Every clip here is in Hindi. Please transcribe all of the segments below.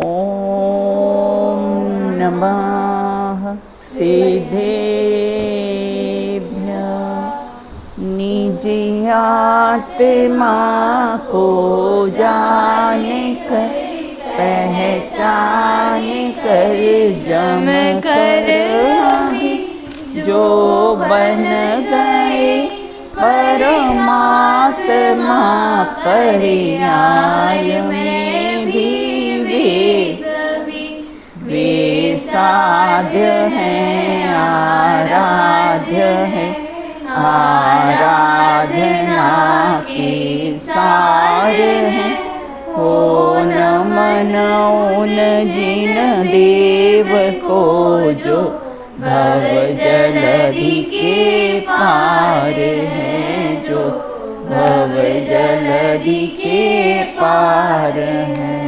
ॐ नमः सिद्धेभ्यः। निज आत्मा को जाने कर पहचान कर जम कर जो बन गए परमात्मा पर्याय में भी वे साध्य हैं आराध्य है आराधना के सार हैं। हो नमन उन जिन देव को जो भव जलधि के पार हैं जो भव जलधि के पार हैं।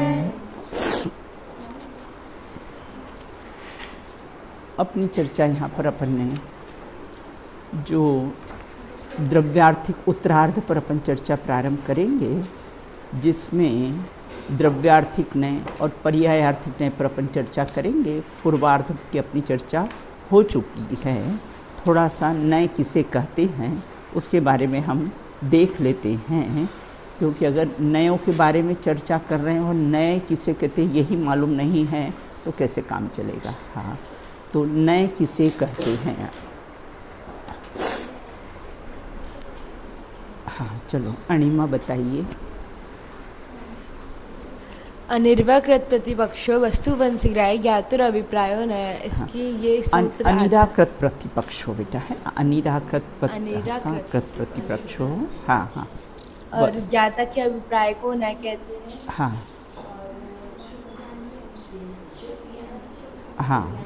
अपनी चर्चा यहाँ पर अपन ने जो द्रव्यार्थिक उत्तरार्ध पर अपन चर्चा प्रारंभ करेंगे, जिसमें द्रव्यार्थिक नय और पर्यायार्थिक नय पर अपन चर्चा करेंगे। पूर्वार्ध की अपनी चर्चा हो चुकी है। थोड़ा सा नय किसे कहते हैं उसके बारे में हम देख लेते हैं, क्योंकि अगर नयों के बारे में चर्चा कर रहे हैं और नय किसे कहते हैं यही मालूम नहीं है तो कैसे काम चलेगा। हाँ, तो नय किसे कहते हैं। हाँ चलो अणिमा बताइए। अनिर्वाकृत प्रतिपक्षो वस्तुवंशिग्राह्य ज्ञातुर अभिप्रायो न। इसकी ये सूत्र अनिराकृत प्रतिपक्षो बेटा है। अनिराकृत प्रतिपक्षो। हाँ हाँ। और ज्ञाता के अभिप्राय को न कहते हैं। हाँ हाँ,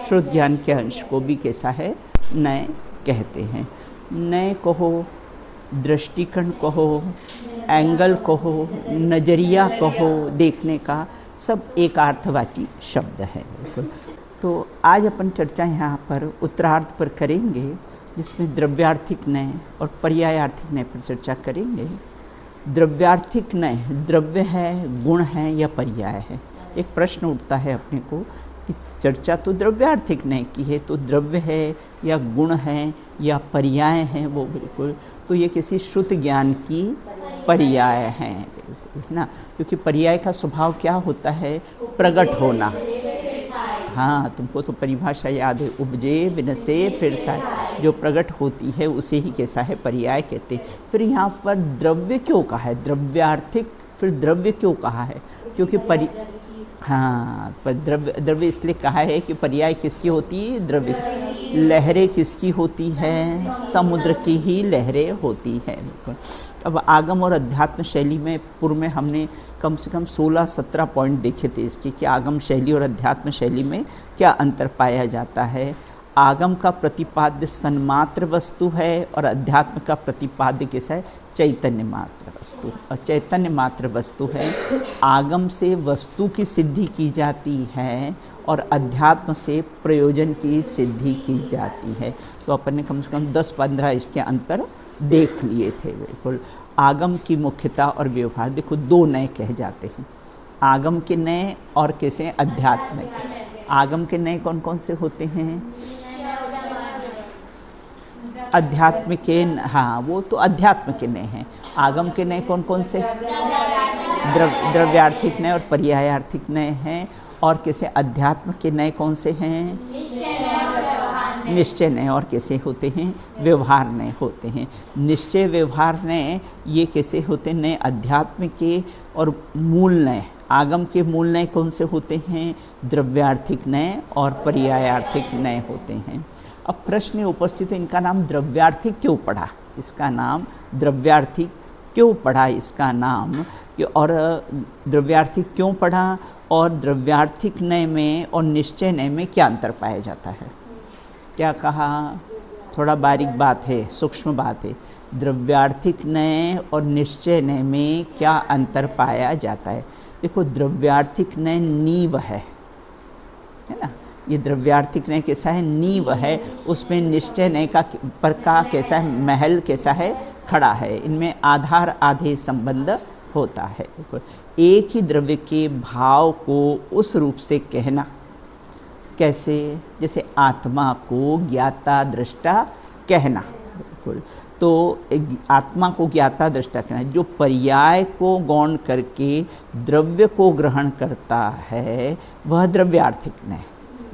शुद्ध ज्ञान के अंश को भी कैसा है नय कहते हैं। नय कहो, दृष्टिकोण कहो, एंगल कहो, नज़रिया कहो, देखने का सब एक अर्थवाची शब्द है। तो आज अपन चर्चा यहाँ पर उत्तरार्ध पर करेंगे, जिसमें द्रव्यार्थिक नय और पर्यायार्थिक नय पर चर्चा करेंगे। द्रव्यार्थिक नय द्रव्य है, गुण है या पर्याय है। एक प्रश्न उठता है अपने को कि चर्चा तो द्रव्यार्थिक नय की है, तो द्रव्य है या गुण है या पर्याय है वो बिल्कुल, तो ये किसी श्रुत ज्ञान की पर्याय है बिल्कुल ना। क्योंकि पर्याय का स्वभाव क्या होता है, प्रकट होना। हाँ, तुमको तो परिभाषा याद है, उपजे बिनसे फिरता है, जो प्रकट होती है उसे ही कैसा है पर्याय कहते हैं। फिर यहाँ पर द्रव्य क्यों कहा है, द्रव्यार्थिक, फिर द्रव्य क्यों कहा है, क्योंकि हाँ, पर द्रव्य इसलिए कहा है कि पर्याय किसकी होती है, द्रव्य। लहरें किसकी होती है, समुद्र की ही लहरें होती है। अब आगम और अध्यात्म शैली में पूर्व में हमने कम से कम 16-17 पॉइंट देखे थे इसके, कि आगम शैली और अध्यात्म शैली में क्या अंतर पाया जाता है। आगम का प्रतिपाद्य सन्मात्र वस्तु है और अध्यात्म का प्रतिपाद्य कैसा है, चैतन्य मात्र वस्तु। और चैतन्य मात्र वस्तु है, आगम से वस्तु की सिद्धि की जाती है और अध्यात्म से प्रयोजन की सिद्धि की जाती है। तो अपन ने कम से कम 10-15 इसके अंतर देख लिए थे बिल्कुल। आगम की मुख्यता और व्यवहार देखो, दो नय कहे जाते हैं, आगम के नय और कैसे अध्यात्म। आगम के नय कौन कौन से होते हैं, अध्यात्म के, हाँ वो तो अध्यात्म के नय हैं। आगम के नय कौन कौन से, द्रव्यार्थिक नय और पर्यायार्थिक नय हैं। और कैसे अध्यात्म के नय कौन से हैं, निश्चय नय। और कैसे होते हैं, व्यवहार नय होते हैं। निश्चय व्यवहार नय ये कैसे होते हैं, नय अध्यात्म के। और मूल नय, आगम के मूल नय कौन से होते हैं, द्रव्यार्थिक नय और पर्यायार्थिक नय होते हैं। अब प्रश्न उपस्थित है, इनका नाम द्रव्यार्थिक क्यों पड़ा, इसका नाम द्रव्यार्थिक क्यों पड़ा, इसका नाम, और द्रव्यार्थिक क्यों पड़ा, और द्रव्यार्थिक नय में और निश्चय नय में क्या अंतर पाया जाता है। क्या कहा, थोड़ा बारीक बात है, सूक्ष्म बात है। द्रव्यार्थिक नय और निश्चय नय में क्या अंतर पाया जाता है। देखो, द्रव्यार्थिक नय नींव है ना, ये द्रव्यार्थिक नय कैसा है, नींव है। उसमें निश्चय नय का पर का कैसा है, महल कैसा है, खड़ा है। इनमें आधार आधे संबंध होता है। एक ही द्रव्य के भाव को उस रूप से कहना, कैसे? जैसे आत्मा को ज्ञाता दृष्टा कहना। तो आत्मा को ज्ञाता दृष्टा कहना, जो पर्याय को गौण करके द्रव्य को ग्रहण करता है वह द्रव्यार्थिक नय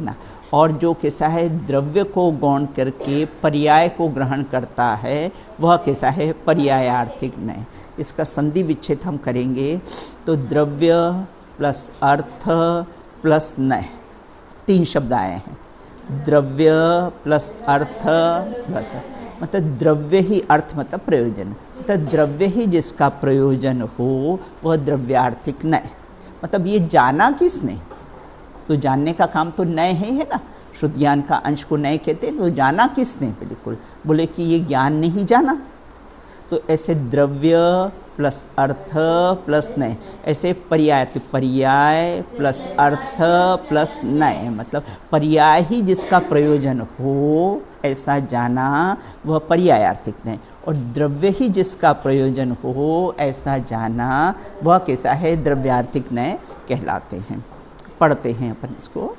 ना, और जो कैसा है द्रव्य को गौण करके पर्याय को ग्रहण करता है वह कैसा है पर्यायार्थिक नय। इसका संधि विच्छेद हम करेंगे तो द्रव्य प्लस अर्थ प्लस नय, 3 शब्द आए हैं। द्रव्य प्लस अर्थ प्लस, मतलब द्रव्य ही अर्थ मतलब प्रयोजन, मतलब द्रव्य ही जिसका प्रयोजन हो वह द्रव्यार्थिक नय। मतलब ये जाना किसने? तो जानने का काम तो नय है ना, शुद्ध ज्ञान का अंश को नय कहते हैं। तो जाना किसने? बिल्कुल बोले कि ये ज्ञान ने ही जाना। तो ऐसे द्रव्य प्लस अर्थ प्लस नय, ऐसे पर्याय प्लस अर्थ प्लस नय, मतलब पर्याय ही जिसका प्रयोजन हो ऐसा जाना वह पर्यायार्थिक नय, और द्रव्य ही जिसका प्रयोजन हो ऐसा जाना वह कैसा है द्रव्यार्थिक नय कहलाते हैं। पढ़ते हैं अपन इसको।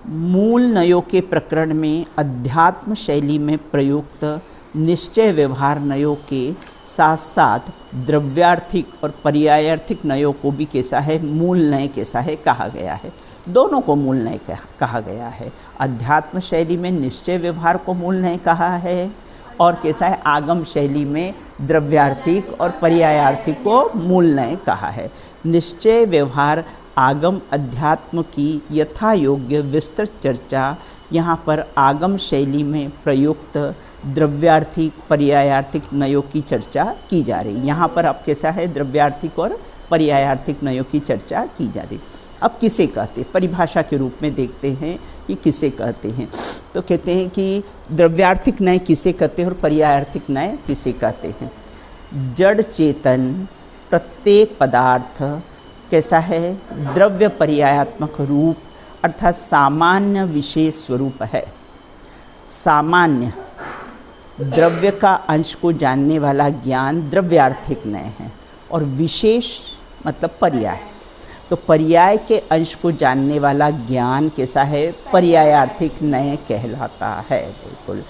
मूल नयों के प्रकरण में अध्यात्म शैली में प्रयुक्त निश्चय व्यवहार नयों के साथ साथ द्रव्यार्थिक और पर्यायार्थिक नयों को भी कैसा है मूल नय कैसा है कहा गया है। दोनों को मूल नय कहा गया है। अध्यात्म शैली में निश्चय व्यवहार को मूल नय कहा है, और कैसा है आगम शैली में द्रव्यार्थिक और पर्यायार्थिक को मूल नय कहा है। निश्चय व्यवहार आगम अध्यात्म की यथा योग्य विस्तृत चर्चा यहाँ पर आगम शैली में प्रयुक्त द्रव्यार्थिक पर्यायार्थिक नयों की चर्चा की जा रही। यहाँ पर अब कैसा है द्रव्यार्थिक और पर्यायार्थिक नयों की चर्चा की जा रही। अब किसे कहते हैं? परिभाषा के रूप में देखते हैं कि किसे कहते हैं। तो कहते हैं कि द्रव्यार्थिक नय किसे कहते हैं और पर्यायार्थिक नय किसे कहते हैं। जड़ चेतन प्रत्येक पदार्थ कैसा है द्रव्य पर्यायात्मक रूप अर्थात सामान्य विशेष स्वरूप है। सामान्य द्रव्य का अंश को जानने वाला ज्ञान द्रव्यार्थिक नय है, और विशेष मतलब पर्याय, तो पर्याय के अंश को जानने वाला ज्ञान कैसा है पर्यायार्थिक नय कहलाता है। बिल्कुल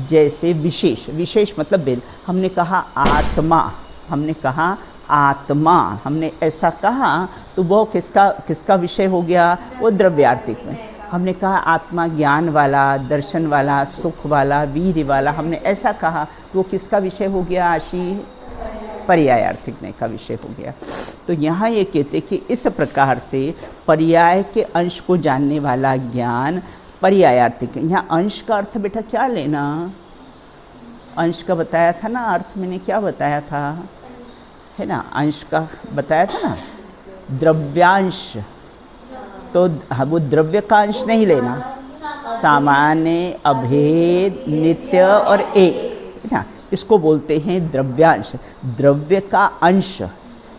जैसे विशेष, विशेष मतलब भेद। हमने कहा आत्मा, हमने कहा आत्मा, हमने ऐसा कहा तो वो किसका विषय हो गया? वो द्रव्यार्थिक में। हमने कहा आत्मा ज्ञान वाला, दर्शन वाला, सुख वाला, वीर्य वाला, हमने ऐसा कहा तो वो किसका विषय हो गया? आशी पर्यायार्थिक नय का विषय हो गया। तो यहाँ ये कहते कि इस प्रकार से पर्याय के अंश को जानने वाला ज्ञान पर्यायार्थिक। यहाँ अंश का अर्थ बेटा क्या लेना? अंश का बताया था ना अर्थ, मैंने क्या बताया था है ना, अंश का बताया था ना, द्रव्यांश। तो वो द्रव्य का अंश नहीं लेना, सामान्य अभेद नित्य और एक है ना, इसको बोलते हैं द्रव्यांश। द्रव्य का अंश,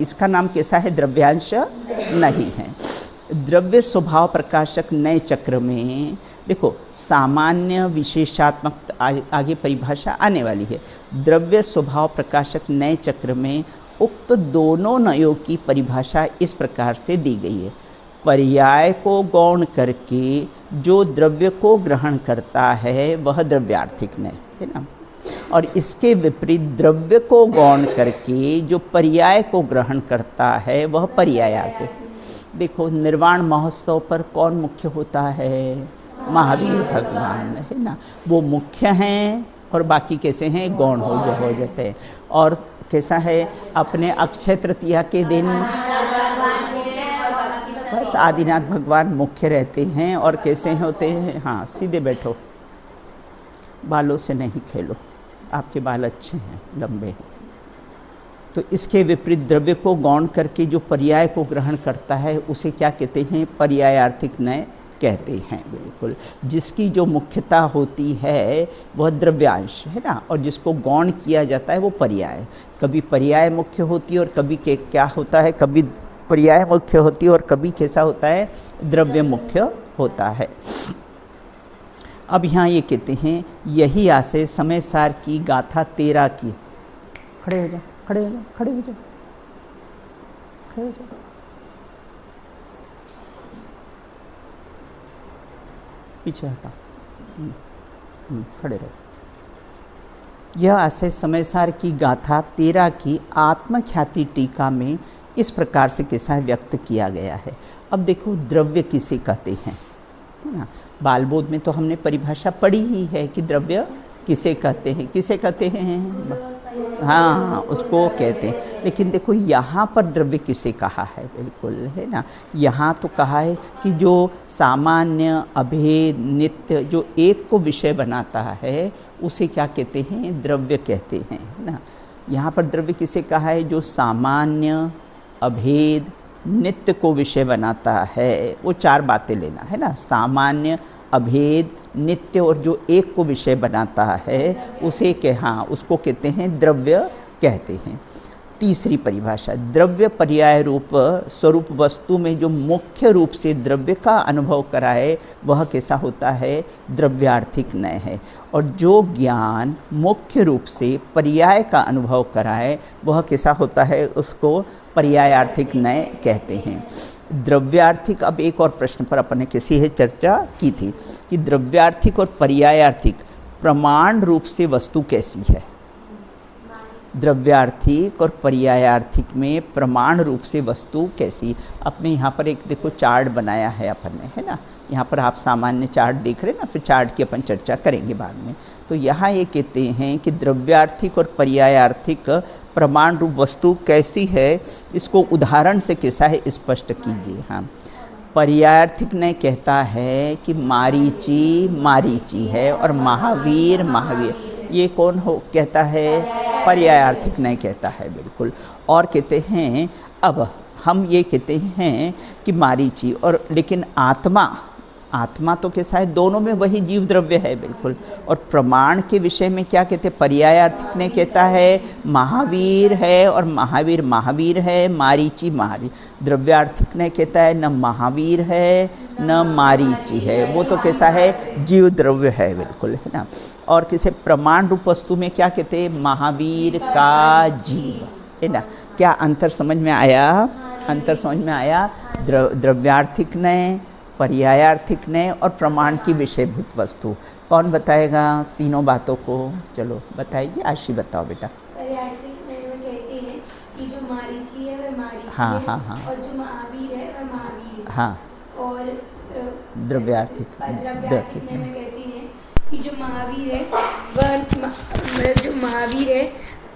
इसका नाम कैसा है? द्रव्यांश नहीं है। द्रव्य स्वभाव प्रकाशक नए चक्र में देखो सामान्य विशेषात्मक आगे परिभाषा आने वाली है। द्रव्य स्वभाव प्रकाशक नए चक्र में उक्त दोनों नयों की परिभाषा इस प्रकार से दी गई है। पर्याय को गौण करके जो द्रव्य को ग्रहण करता है वह द्रव्यार्थिक नय है ना, और इसके विपरीत द्रव्य को गौण करके जो पर्याय को ग्रहण करता है वह पर्यायार्थिक। देखो निर्वाण महोत्सव पर कौन मुख्य होता है? महावीर भगवान है ना, वो मुख्य हैं और बाकी कैसे हैं? गौण हो जाते हैं। और कैसा है अपने अक्षय तृतीया के दिन बस आदिनाथ भगवान मुख्य रहते हैं और कैसे होते हैं? हाँ सीधे बैठो, बालों से नहीं खेलो, आपके बाल अच्छे हैं लंबे हैं। तो इसके विपरीत द्रव्य को गौण करके जो पर्याय को ग्रहण करता है उसे क्या कहते हैं? पर्यायार्थिक नय कहते हैं। बिल्कुल जिसकी जो मुख्यता होती है वह द्रव्यांश है ना, और जिसको गौण किया जाता है वो पर्याय। कभी पर्याय मुख्य होती है और कभी क्या होता है? कभी पर्याय मुख्य होती है और कभी कैसा होता है? द्रव्य मुख्य होता है। अब यहाँ ये कहते हैं यही आशय समय सार की गाथा 13 की। खड़े हो जाओ, खड़े हो जाओ, खड़े हो जाओ, खड़े हो जाओ। पीछे हटा, खड़े रहो। यह आशय समयसार की गाथा 13 की आत्मख्याति टीका में इस प्रकार से कैसा व्यक्त किया गया है। अब देखो द्रव्य किसे कहते हैं ना, बालबोध में तो हमने परिभाषा पढ़ी ही है कि द्रव्य किसे कहते हैं, किसे कहते हैं, हाँ उसको कहते हैं। लेकिन देखो यहाँ पर द्रव्य किसे कहा है, बिल्कुल है ना, यहाँ तो कहा है कि जो सामान्य अभेद नित्य जो एक को विषय बनाता है उसे क्या कहते हैं, द्रव्य कहते हैं ना। यहाँ पर द्रव्य किसे कहा है, जो सामान्य अभेद नित्य को विषय बनाता है। वो 4 बातें लेना है ना, सामान्य अभेद नित्य और जो एक को विषय बनाता है उसे हाँ उसको कहते हैं द्रव्य कहते हैं। तीसरी परिभाषा, द्रव्य पर्याय रूप स्वरूप वस्तु में जो मुख्य रूप से द्रव्य का अनुभव कराए वह कैसा होता है, द्रव्यार्थिक नय है। और जो ज्ञान मुख्य रूप से पर्याय का अनुभव कराए वह कैसा होता है, उसको पर्यायार्थिक नय कहते हैं। द्रव्यार्थिक, अब एक और प्रश्न पर अपन ने किसी है चर्चा की थी कि द्रव्यार्थिक और पर्यायार्थिक प्रमाण रूप से वस्तु कैसी है। द्रव्यार्थिक और पर्यायार्थिक में प्रमाण रूप से वस्तु कैसी, अपने यहाँ पर एक देखो चार्ट बनाया है अपन ने, है ना, यहाँ पर आप सामान्य चार्ट देख रहे हैं ना, फिर चार्ट की अपन चर्चा करेंगे बाद में। तो यहाँ ये कहते हैं कि द्रव्यार्थिक और पर्यायार्थिक प्रमाण रूप वस्तु कैसी है, इसको उदाहरण से कैसा है स्पष्ट कीजिए। हाँ, पर्यायार्थिक ने कहता है कि मारीची मारीची है और महावीर महावीर, ये कौन हो कहता है, पर्यायार्थिक नहीं कहता है, बिल्कुल। और कहते हैं, अब हम ये कहते हैं कि मारीची और लेकिन आत्मा, आत्मा तो कैसा है, दोनों में वही जीव द्रव्य है, बिल्कुल। और प्रमाण के विषय में क्या कहते हैं, पर्यायार्थिक ने कहता है महावीर है और महावीर महावीर है, मारीची मारी। द्रव्यार्थिक ने कहता है न महावीर है न मारीची है, वो तो कैसा है, जीव द्रव्य है, बिल्कुल, है ना। और किसे प्रमाण रूप वस्तु में क्या कहते हैं, महावीर का जीव, है ना। क्या अंतर समझ में आया, अंतर समझ में आया। द्रव्यार्थिक ने, पर्यायार्थिक ने और प्रमाण की विषयभूत वस्तु, कौन बताएगा तीनों बातों को, चलो बताइए, आशी बताओ बेटा। पर्यायार्थिक में कहते हैं कि जो मारीची है वह मारीची हाँ है, हाँ हाँ, और जो महावीर है वह महावीर है। हाँ, और द्रव्यार्थिक में कहते हैं कि जो महावीर है वह जो महावीर है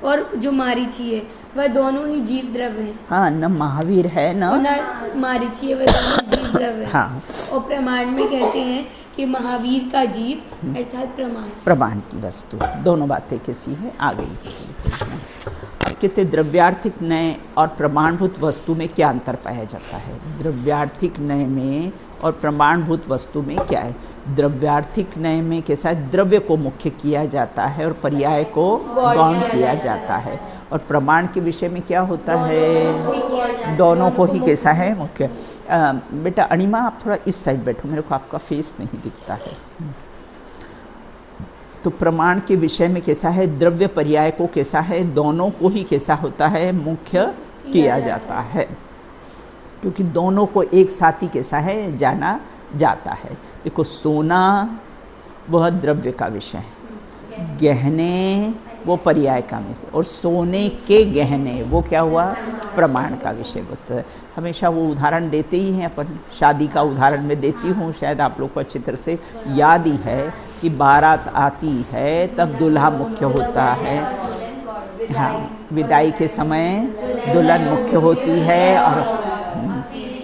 और जो मारीची है वह दोनों ही जीव द्रव्य हैं। हाँ, न महावीर है न मारीची है, वह दोनों जीव द्रव्य हैं। हाँ। और प्रमाण में कहते हैं कि महावीर का जीव अर्थात प्रमाण की वस्तु, दोनों बातें कैसी है आ गई। अब कहते द्रव्यार्थिक नय और प्रमाणभूत वस्तु में क्या अंतर पाया जाता है। द्रव्यार्थिक नय में और प्रमाणभूत वस्तु में क्या है, द्रव्यार्थिक नय में कैसा है, द्रव्य को मुख्य किया जाता है और पर्याय को गौण किया जाता है। और प्रमाण के विषय में क्या होता है, दोनों को ही कैसा है, मुख्य। बेटा अणिमा आप थोड़ा इस साइड बैठो, मेरे को आपका फेस नहीं दिखता है। तो प्रमाण के विषय में कैसा है, द्रव्य पर्याय को कैसा है, दोनों को ही कैसा होता है, मुख्य किया जाता है, क्योंकि दोनों को एक साथ ही कैसा है, जाना जाता है। देखो सोना वह द्रव्य का विषय है, गहने वो पर्याय का विषय, और सोने के गहने वो क्या हुआ, प्रमाण का विषय होता है। हमेशा वो उदाहरण देते ही हैं अपन, शादी का उदाहरण मैं देती हूँ, शायद आप लोग को अच्छी तरह से याद ही है कि बारात आती है तब दूल्हा मुख्य होता है, हाँ, विदाई के समय दुल्हन मुख्य होती है,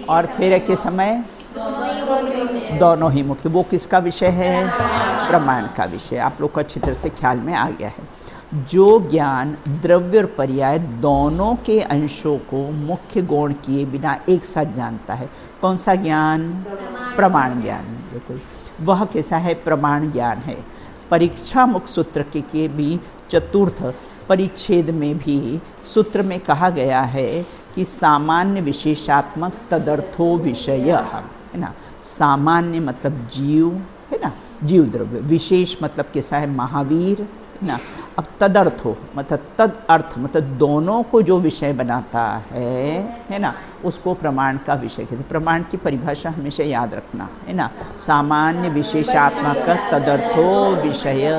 और फेरे के समय दोनों ही मुख्य। वो किसका विषय है, प्रमाण का विषय। आप लोग को अच्छी तरह से ख्याल में आ गया है। जो ज्ञान द्रव्य और पर्याय दोनों के अंशों को मुख्य गौण किए बिना एक साथ जानता है, कौन सा ज्ञान, प्रमाण ज्ञान, बिल्कुल, वह कैसा है, प्रमाण ज्ञान है। परीक्षा मुख सूत्र के भी चतुर्थ परिच्छेद में भी सूत्र में कहा गया है कि सामान्य विशेषात्मक तदर्थो विषय, है ना। सामान्य मतलब जीव, है ना, जीव द्रव्य, विशेष मतलब कैसा है, महावीर, है ना। अब तदर्थो मतलब तद अर्थ मतलब दोनों को जो विषय बनाता है ना, उसको प्रमाण का विषय कहते हैं। प्रमाण की परिभाषा हमेशा याद रखना है ना, सामान्य विशेषात्मक तदर्थो विषय,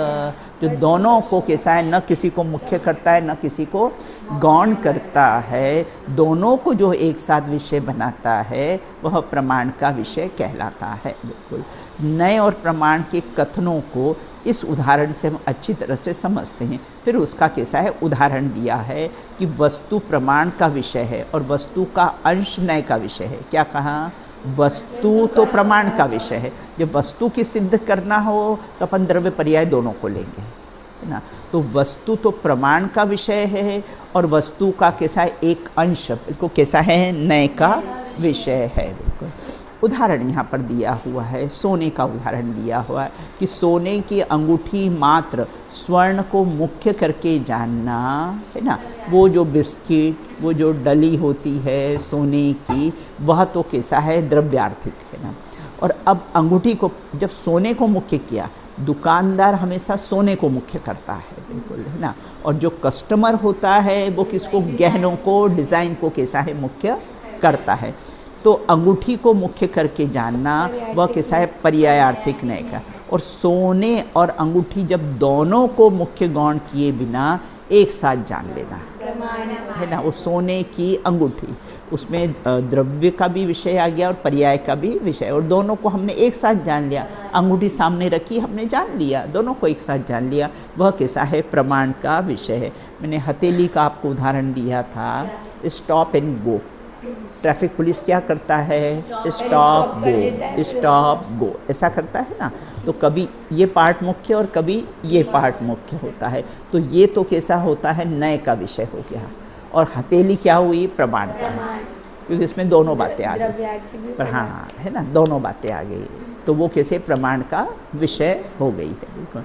जो दोनों को कैसा है, न किसी को मुख्य करता है न किसी को गौण करता है, दोनों को जो एक साथ विषय बनाता है वह प्रमाण का विषय कहलाता है। बिल्कुल नए और प्रमाण के कथनों को इस उदाहरण से हम अच्छी तरह से समझते हैं। फिर उसका कैसा है उदाहरण दिया है कि वस्तु प्रमाण का विषय है और वस्तु का अंश नय का विषय है। क्या कहा, वस्तु तो प्रमाण का विषय है, जब वस्तु की सिद्ध करना हो तो अपन द्रव्य पर्याय दोनों को लेंगे, है ना। तो वस्तु तो प्रमाण का विषय है और वस्तु का कैसा है एक अंश बिल्कुल कैसा है नय का विषय है। बिल्कुल उदाहरण यहाँ पर दिया हुआ है, सोने का उदाहरण दिया हुआ है कि सोने की अंगूठी मात्र स्वर्ण को मुख्य करके जानना, है ना। वो जो बिस्किट, वो जो डली होती है सोने की, वह तो कैसा है द्रव्यार्थिक, है ना। और अब अंगूठी को जब सोने को मुख्य किया, दुकानदार हमेशा सोने को मुख्य करता है, बिल्कुल, है ना। और जो कस्टमर होता है वो किसको, गहनों को, डिज़ाइन को कैसा है मुख्य करता है। तो अंगूठी को मुख्य करके जानना वह कैसा है पर्यायार्थिक नय का। और सोने और अंगूठी जब दोनों को मुख्य गौण किए बिना एक साथ जान लेना, है ना। वो सोने की अंगूठी, उसमें द्रव्य का भी विषय आ गया और पर्याय का भी विषय, और दोनों को हमने एक साथ जान लिया। अंगूठी सामने रखी, हमने जान लिया, दोनों को एक साथ जान लिया, वह कैसा है प्रमाण का विषय है। मैंने हथेली का आपको उदाहरण दिया था, stop and go. Traffic police क्या करता है, स्टॉप गो, स्टॉप गो ऐसा करता है ना। तो कभी ये पार्ट मुख्य और कभी ये पार्ट मुख्य होता है, तो ये तो कैसा होता है नय का विषय हो गया। और हथेली क्या हुई, प्रमाण का, क्योंकि इसमें दोनों बातें आ गई। पर हाँ, है ना, दोनों बातें आ गई, तो वो कैसे प्रमाण का विषय हो गई है। बिल्कुल।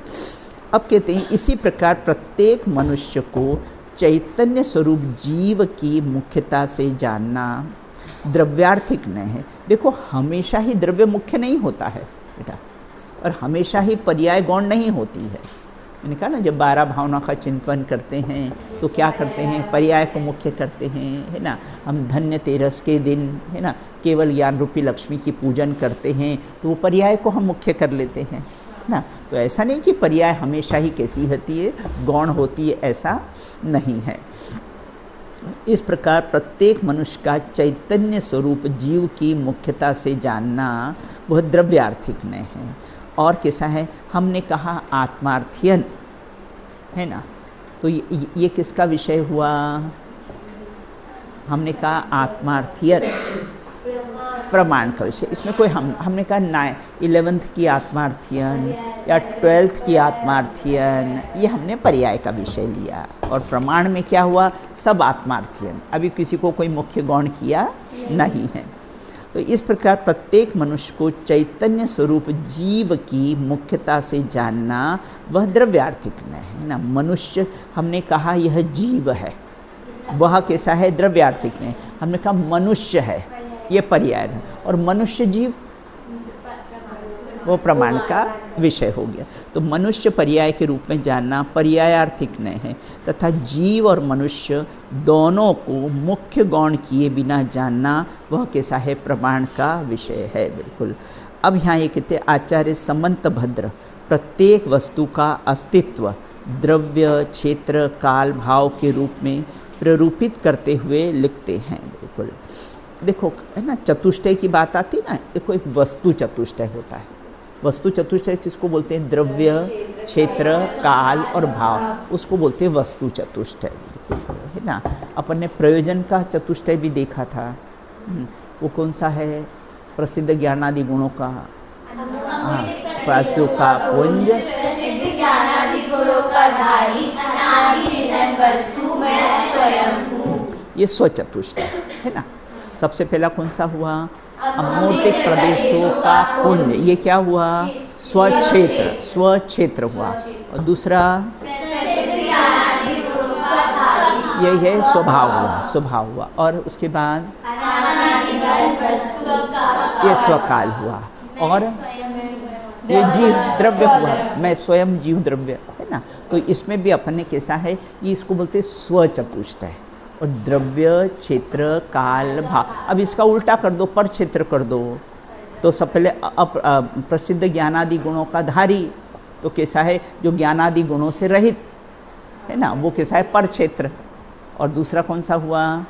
अब कहते हैं इसी प्रकार प्रत्येक मनुष्य को चैतन्य स्वरूप जीव की मुख्यता से जानना द्रव्यार्थिक नहीं है। देखो हमेशा ही द्रव्य मुख्य नहीं होता है बेटा, और हमेशा ही पर्याय गौण नहीं होती है। मैंने कहा ना, जब 12 भावना का चिंतन करते हैं तो क्या करते हैं, पर्याय को मुख्य करते हैं, है ना। हम धन्य तेरस के दिन, है ना, केवल ज्ञान रूपी लक्ष्मी की पूजन करते हैं, तो वो पर्याय को हम मुख्य कर लेते हैं ना। तो ऐसा नहीं कि पर्याय हमेशा ही कैसी होती है, गौण होती है, ऐसा नहीं है। इस प्रकार प्रत्येक मनुष्य का चैतन्य स्वरूप जीव की मुख्यता से जानना वह द्रव्यार्थिक नहीं है। और कैसा है, हमने कहा आत्मार्थियन, है ना। तो ये किसका विषय हुआ, हमने कहा आत्मार्थियन प्रमाण का विषय। इसमें कोई हमने कहा 11th की आत्मार्थियन या 12th की आत्मार्थियन, ये हमने पर्याय का विषय लिया। और प्रमाण में क्या हुआ, सब आत्मार्थियन, अभी किसी को कोई मुख्य गौण किया नहीं है। तो इस प्रकार प्रत्येक मनुष्य को चैतन्य स्वरूप जीव की मुख्यता से जानना वह द्रव्यार्थिक नहीं है ना। मनुष्य हमने कहा यह जीव है, वह कैसा है द्रव्यार्थिक नहीं। हमने कहा मनुष्य है, ये पर्याय है, और मनुष्य जीव वो प्रमाण का विषय हो गया। तो मनुष्य पर्याय के रूप में जानना पर्यायार्थिक नहीं है, तथा जीव और मनुष्य दोनों को मुख्य गौण किए बिना जानना वह कैसा है प्रमाण का विषय है। बिल्कुल। अब यहाँ ये कहते आचार्य समंत भद्र प्रत्येक वस्तु का अस्तित्व द्रव्य, क्षेत्र, काल, भाव के रूप में प्ररूपित करते हुए लिखते हैं। बिल्कुल। देखो है ना, चतुष्टय की बात आती ना, देखो एक वस्तु चतुष्टय होता है। वस्तु चतुष्टय जिसको बोलते हैं द्रव्य, क्षेत्र, काल और भाव, उसको बोलते हैं वस्तु चतुष्टय, है ना। अपन ने प्रयोजन का चतुष्टय भी देखा था, वो कौन सा है, प्रसिद्ध ज्ञानादि गुणों का, प्राच्यों का पुंज, ये स्वचतुष्टय है ना। सबसे पहला कौन सा हुआ, अमूर्तिक प्रदेशों का पुंज, ये क्या हुआ, स्वक्षेत्र, स्वक्षेत्र हुआ। और दूसरा यही है स्वभाव हुआ, स्वभाव हुआ। और उसके बाद ये स्वकाल हुआ, और ये जीव द्रव्य हुआ, मैं स्वयं जीव द्रव्य, है ना। तो इसमें भी अपन ने कैसा है, ये इसको बोलते हैं स्वचतुष्टय। और द्रव्य, क्षेत्र, काल, भाव, अब इसका उल्टा कर दो, पर क्षेत्र कर दो, तो सब पहले प्रसिद्ध ज्ञानादि गुणों का धारी, तो कैसा है, जो ज्ञानादि गुणों से रहित है ना, वो कैसा है, पर क्षेत्र। और दूसरा कौन सा हुआ,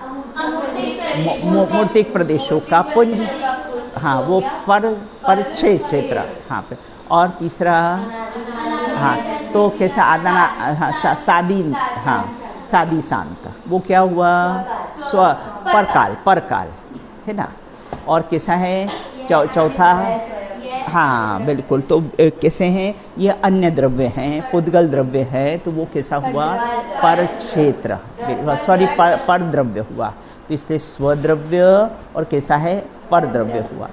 मूर्तिक प्रदेशों का पुंज, हाँ वो पर क्षेत्र, हाँ पे। और तीसरा, हाँ तो कैसा आदाना, हाँ सादी, हाँ सादी शांत, वो क्या हुआ, स्व परकाल है ना। और कैसा है, चौथा, हाँ बिल्कुल, तो कैसे हैं, ये अन्य द्रव्य हैं, पुद्गल द्रव्य है, तो वो कैसा हुआ, पर क्षेत्र, सॉरी पर द्रव्य हुआ, तो इसलिए स्वद्रव्य और कैसा है, पर द्रव्य हुआ।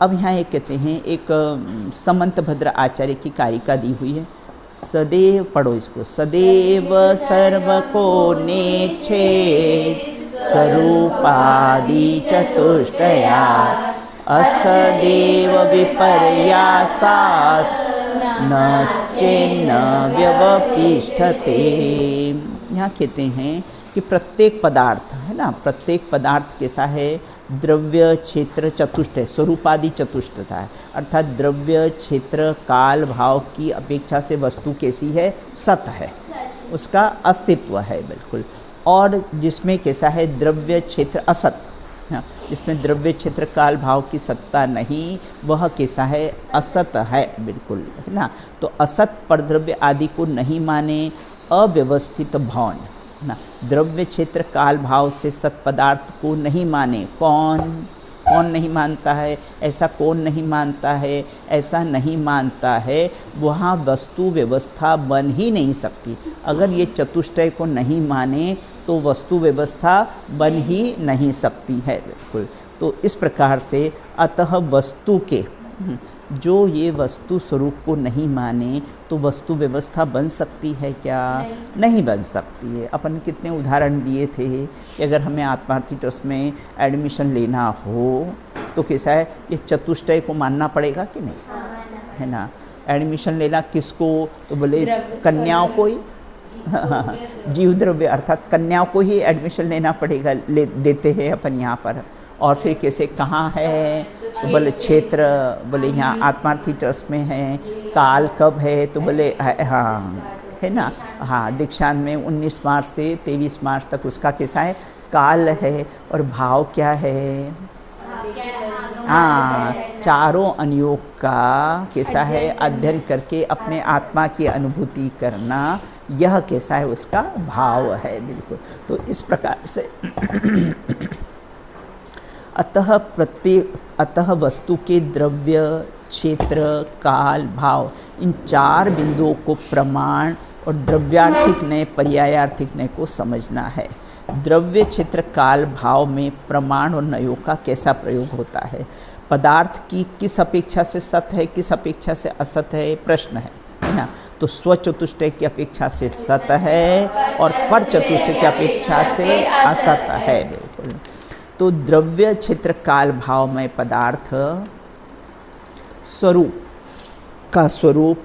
अब यहाँ एक कहते हैं, एक समंत भद्र आचार्य की कारिका दी हुई है, सदैव, पढ़ो इसको, सदैव सर्व को नेच्छे स्वरूपादि चतुष्टया असदेव विपर्यासात् न चेन्न व्यवतिष्ठते। यहाँ कहते हैं कि प्रत्येक पदार्थ है ना, प्रत्येक पदार्थ कैसा है, द्रव्य, क्षेत्र, चतुष्टय, स्वरूपादि चतुष्टता है, अर्थात द्रव्य, क्षेत्र, काल, भाव की अपेक्षा से वस्तु कैसी है, सत है, उसका अस्तित्व है बिल्कुल। और जिसमें कैसा है, द्रव्य, क्षेत्र, असत, जिसमें द्रव्य, क्षेत्र, काल, भाव की सत्ता नहीं, वह कैसा है, असत है बिल्कुल, है ना। तो असत पर द्रव्य आदि को नहीं माने, अव्यवस्थित भौन ना, द्रव्य, क्षेत्र, काल, भाव से सत पदार्थ को नहीं माने, कौन नहीं मानता है, ऐसा कौन नहीं मानता है, ऐसा नहीं मानता है, वहाँ वस्तु व्यवस्था बन ही नहीं सकती। अगर ये चतुष्टय को नहीं माने तो वस्तु व्यवस्था बन ही नहीं सकती है बिल्कुल। तो इस प्रकार से अतः वस्तु के, जो ये वस्तु स्वरूप को नहीं माने तो वस्तु व्यवस्था बन सकती है क्या, नहीं बन सकती है। अपन कितने उदाहरण दिए थे कि अगर हमें आत्मार्थी ट्रस्ट में एडमिशन लेना हो तो कैसा है, ये चतुष्टय को मानना पड़ेगा कि नहीं, है ना। एडमिशन लेना किसको, तो बोले कन्याओं को ही, जीव द्रव्य अर्थात कन्याओं को ही एडमिशन लेना पड़ेगा, देते हैं अपन यहाँ पर। और फिर कैसे, कहाँ है, तो बोले क्षेत्र, बोले यहाँ आत्मार्थी ट्रस्ट में है, काल कब है, तो बोले हाँ है ना, हाँ दीक्षांत में 19 मार्च से 23 मार्च तक उसका कैसा है, काल है। और भाव क्या है, हाँ चारों अनुयोग का कैसा है, अध्ययन करके अपने आत्मा की अनुभूति करना, यह कैसा है, उसका भाव है बिल्कुल। तो इस प्रकार से अतः वस्तु के द्रव्य, क्षेत्र, काल, भाव, इन चार बिंदुओं को प्रमाण और द्रव्यार्थिक नय, पर्यायार्थिक नय को समझना है। द्रव्य, क्षेत्र, काल, भाव में प्रमाण और नयों का कैसा प्रयोग होता है, पदार्थ की किस अपेक्षा से सत है, किस अपेक्षा से असत है, प्रश्न है ना। तो स्वचतुष्टय की अपेक्षा से सत है और पर चतुष्टय की अपेक्षा से असत है बिल्कुल। तो द्रव्य, क्षेत्र, काल, भाव में पदार्थ स्वरूप का स्वरूप,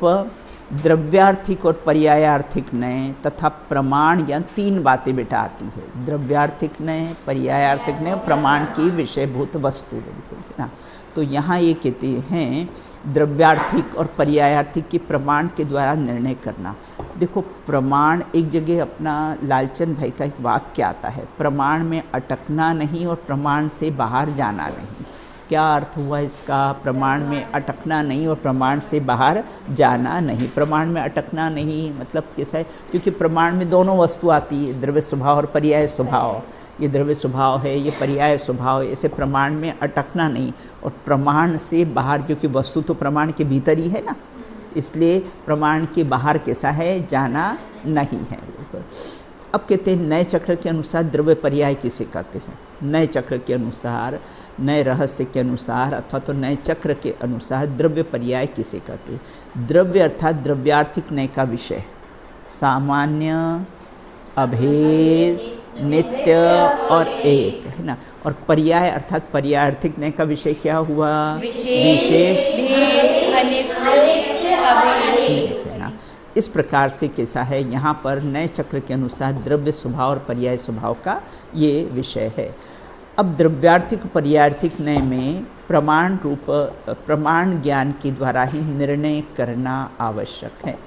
द्रव्यार्थिक और पर्यायार्थिक नय तथा प्रमाण, या तीन बातें बेटा आती है, द्रव्यार्थिक नय, पर्यायार्थिक नय, प्रमाण की विषयभूत वस्तु बिल्कुल ना। तो यहाँ ये कहते हैं द्रव्यार्थिक और पर्यायार्थिक की प्रमाण के द्वारा निर्णय करना। देखो प्रमाण, एक जगह अपना लालचंद भाई का एक वाक्य आता है, प्रमाण में अटकना नहीं और प्रमाण से बाहर जाना नहीं। क्या अर्थ हुआ इसका, प्रमाण में अटकना नहीं और प्रमाण से बाहर जाना नहीं। प्रमाण में अटकना नहीं मतलब कैसा है, क्योंकि प्रमाण में दोनों वस्तु आती है, द्रव्य स्वभाव और पर्याय स्वभाव। ये द्रव्य स्वभाव है, ये पर्याय स्वभाव है, ऐसे प्रमाण में अटकना नहीं और प्रमाण से बाहर, क्योंकि वस्तु तो प्रमाण के भीतर ही है ना, इसलिए प्रमाण के बाहर कैसा है, जाना नहीं है। अब कहते हैं नए चक्र के अनुसार द्रव्य पर्याय किसे कहते हैं। नए चक्र के अनुसार, नए रहस्य के अनुसार अथवा तो नए चक्र के अनुसार द्रव्य पर्याय किसे कहते हैं। द्रव्य अर्थात द्रव्यार्थिक नय का विषय, सामान्य, अभेद, नित्य और एक, है ना। और पर्याय अर्थात पर्यायार्थिक नय का विषय क्या हुआ, विशेष, है ना। इस प्रकार से कैसा है, यहाँ पर नए चक्र के अनुसार द्रव्य स्वभाव और पर्याय स्वभाव का ये विषय है। अब द्रव्यार्थिक पर्यायार्थिक नय में प्रमाण ज्ञान के द्वारा ही निर्णय करना आवश्यक है।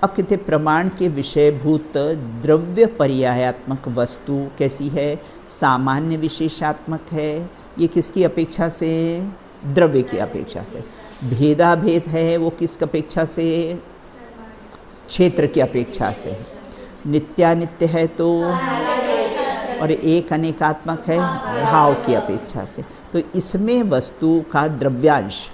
अब कहते प्रमाण के विषयभूत द्रव्य पर्यायात्मक वस्तु कैसी है, सामान्य विशेषात्मक है। ये किसकी अपेक्षा से, द्रव्य की अपेक्षा से। भेदाभेद है वो किस अपेक्षा से, क्षेत्र की अपेक्षा से। नित्यानित्य है तो, और एक अनेकात्मक है भाव की अपेक्षा से। तो इसमें वस्तु का द्रव्यांश,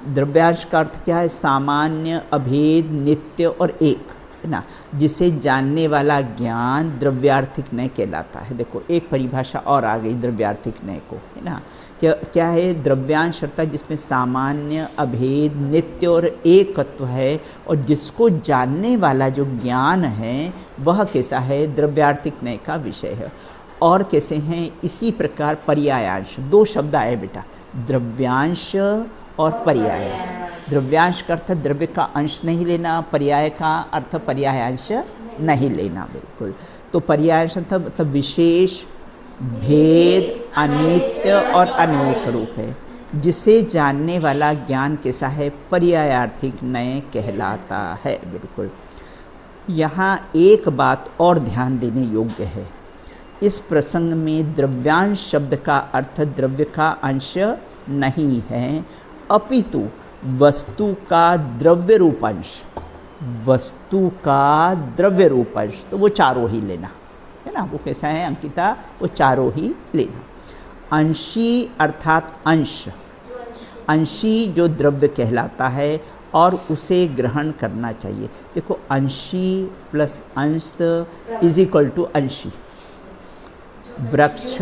द्रव्यांश का अर्थ क्या है, सामान्य, अभेद, नित्य और एक, है ना, जिसे जानने वाला ज्ञान द्रव्यार्थिक नय कहलाता है। देखो एक परिभाषा और आ गई द्रव्यार्थिक नय को, है ना। क्या है, द्रव्यांश अर्थात जिसमें सामान्य, अभेद, नित्य और एकत्व है, और जिसको जानने वाला जो ज्ञान है वह कैसा है, द्रव्यार्थिक नय का विषय है। और कैसे हैं, इसी प्रकार पर्यायांश, दो शब्द आए बेटा, द्रव्यांश और पर्याय। द्रव्यांश का अर्थ द्रव्य का अंश नहीं लेना, पर्याय का अर्थ पर्यायांश नहीं लेना, बिल्कुल। तो पर्यायांश मतलब विशेष, भेद, अनित्य और अनेक रूप है, जिसे जानने वाला ज्ञान कैसा है, पर्यायार्थिक नय कहलाता है, बिल्कुल। यहाँ एक बात और ध्यान देने योग्य है, इस प्रसंग में द्रव्यांश शब्द का अर्थ द्रव्य का अंश नहीं है, अपितु वस्तु का द्रव्य रूप अंश, वस्तु का द्रव्य रूप अंश। तो वो चारों ही लेना, है ना, वो कैसा है अंकिता, वो चारों ही लेना। अंशी अर्थात अंश, अंशी जो द्रव्य कहलाता है और उसे ग्रहण करना चाहिए। देखो अंशी प्लस अंश इज इक्वल टू अंशी, वृक्ष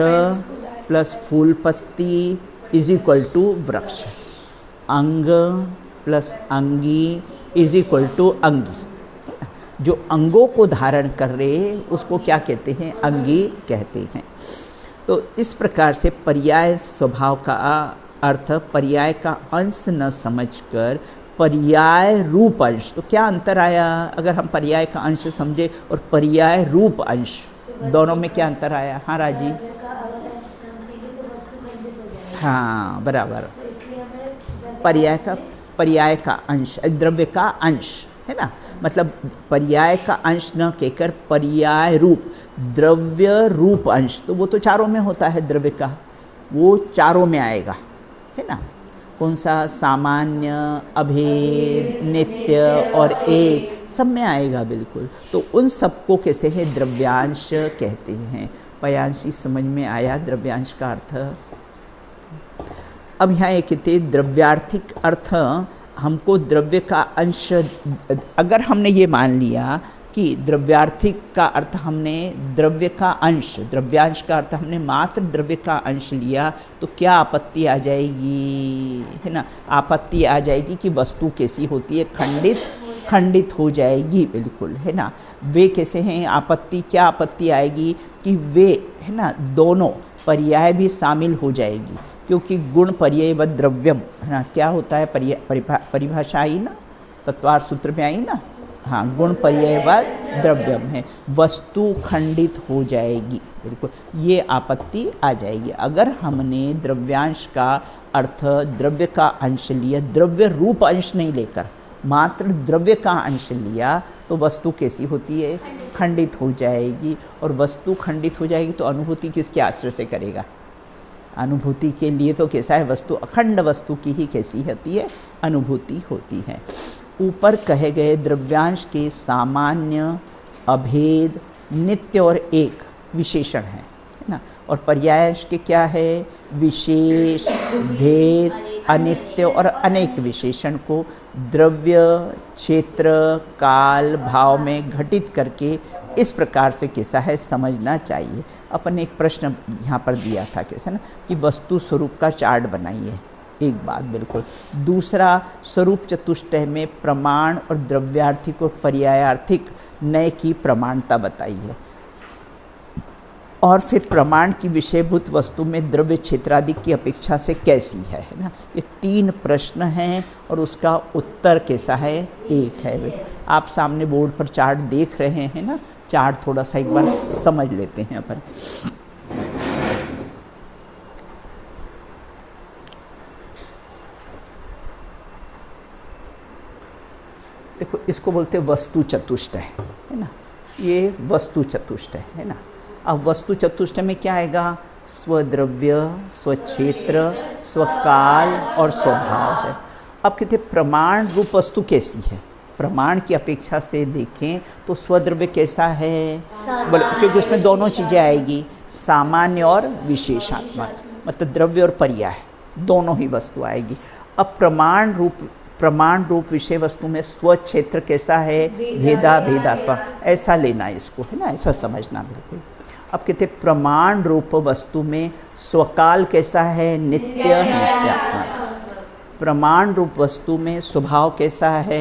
प्लस फूल पत्ती इज इक्वल टू वृक्ष, अंग प्लस अंगी इज इक्वल टू अंगी। जो अंगों को धारण कर रहे उसको क्या कहते हैं, अंगी कहते हैं। तो इस प्रकार से पर्याय स्वभाव का अर्थ पर्याय का अंश न समझकर पर्याय रूप अंश। तो क्या अंतर आया, अगर हम पर्याय का अंश समझे और पर्याय रूप अंश, दोनों में क्या अंतर आया। हाँ राजी, हाँ बराबर, पर्याय का अंश द्रव्य का अंश, है ना, मतलब पर्याय का अंश न कहकर पर्याय रूप, द्रव्य रूप अंश। तो वो तो चारों में होता है, द्रव्य का वो चारों में आएगा, है ना। कौन सा, सामान्य, अभेद, नित्य और एक, सब में आएगा, बिल्कुल। तो उन सबको कैसे है, द्रव्यांश कहते हैं। पर्यांश समझ में आया, द्रव्यांश का अर्थ। अब यहाँ एक कहते द्रव्यार्थिक अर्थ, हमको द्रव्य का अंश, अगर हमने ये मान लिया कि द्रव्यार्थिक का अर्थ हमने द्रव्य का अंश, द्रव्यांश का अर्थ हमने मात्र द्रव्य का अंश लिया, तो क्या आपत्ति आ जाएगी, है ना। आपत्ति आ जाएगी कि वस्तु कैसी होती है, खंडित हो जाएगी, बिल्कुल, है ना। वे कैसे हैं, आपत्ति, क्या आपत्ति आएगी कि वे, है ना, दोनों पर्याय भी शामिल हो जाएगी, क्योंकि गुण पर्याय व द्रव्यम, है ना, क्या होता है, परिभाषा आई ना, तत्वार्थ सूत्र में आई ना, हाँ, गुण पर्याय व द्रव्यम है, वस्तु खंडित हो जाएगी, बिल्कुल, ये आपत्ति आ जाएगी। अगर हमने द्रव्यांश का अर्थ द्रव्य का अंश लिया, द्रव्य रूप अंश नहीं लेकर मात्र द्रव्य का अंश लिया, तो वस्तु कैसी होती है, खंडित हो जाएगी। और वस्तु खंडित हो जाएगी तो अनुभूति किसके आश्रय से करेगा, अनुभूति के लिए तो कैसा है, वस्तु अखंड वस्तु की ही कैसी होती है, अनुभूति होती है। ऊपर कहे गए द्रव्यांश के सामान्य, अभेद, नित्य और एक विशेषण है ना, और पर्यायांश के क्या है, विशेष, भेद, अनित्य और अनेक विशेषण को द्रव्य, क्षेत्र, काल, भाव में घटित करके इस प्रकार से कैसा है समझना चाहिए। अपन एक प्रश्न यहाँ पर दिया था कैसे ना, कि वस्तु स्वरूप का चार्ट बनाइए, एक बात बिल्कुल। दूसरा, स्वरूप चतुष्टय में प्रमाण और द्रव्यार्थिक और पर्यायार्थिक नय की प्रमाणता बताइए। और फिर प्रमाण की विषयभूत वस्तु में द्रव्य क्षेत्रादि की अपेक्षा से कैसी है ना। ये 3 प्रश्न हैं और उसका उत्तर कैसा है, 1 है। आप सामने बोर्ड पर चार्ट देख रहे हैं ना, चार्ट थोड़ा सा एक बार समझ लेते हैं अपन। देखो, इसको बोलते हैं वस्तु चतुष्टय, है ना। ये वस्तु चतुष्टय है ना। अब वस्तु चतुष्टय में क्या आएगा, स्वद्रव्य, स्वक्षेत्र, स्वकाल और स्वभाव है। अब कहते प्रमाण रूप वस्तु कैसी है, प्रमाण की अपेक्षा से देखें तो स्वद्रव्य कैसा है, क्योंकि उसमें दोनों चीज़ें आएगी, सामान्य और विशेषात्मक, मतलब द्रव्य और पर्याय दोनों ही वस्तु आएगी। अब प्रमाण रूप विषय वस्तु में स्व क्षेत्र कैसा है, भेदात्मक, ऐसा लेना इसको, है ना, ऐसा समझना बिल्कुल। अब कहते प्रमाण रूप वस्तु में स्वकाल कैसा है, नित्यात्मक। प्रमाण रूप वस्तु में स्वभाव कैसा है,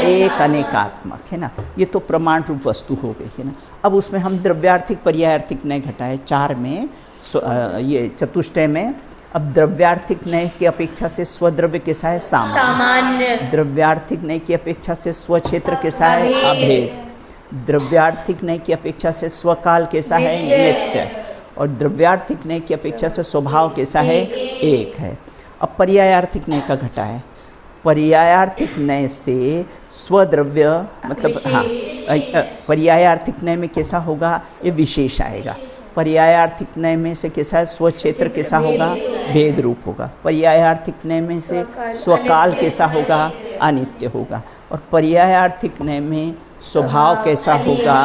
एक अनेकात्मक, है ना। ये तो प्रमाण रूप वस्तु हो गई, है ना। अब उसमें हम द्रव्यार्थिक पर्यायार्थिक नय घटाए 4 में, ये चतुष्टय में। अब द्रव्यार्थिक नय की अपेक्षा से स्वद्रव्य कैसा है, सामान्य। द्रव्यार्थिक नय की अपेक्षा से स्वक्षेत्र कैसा है, अभेद। द्रव्यार्थिक नय की अपेक्षा से स्वकाल कैसा है, नित्य। और द्रव्यार्थिक नय की अपेक्षा से स्वभाव कैसा है, एक है। अब पर्यायार्थिक नय का घटा है, पर्यायार्थिक नय से स्वद्रव्य मतलब हाँ, पर्यायार्थिक नय में कैसा होगा, ये विशेष आएगा। पर्यायार्थिक नय में से कैसा है, स्वक्षेत्र कैसा होगा, भेद रूप होगा। पर्यायार्थिक नय में से स्वकाल कैसा होगा, अनित्य होगा। और पर्यायार्थिक नय में स्वभाव कैसा होगा,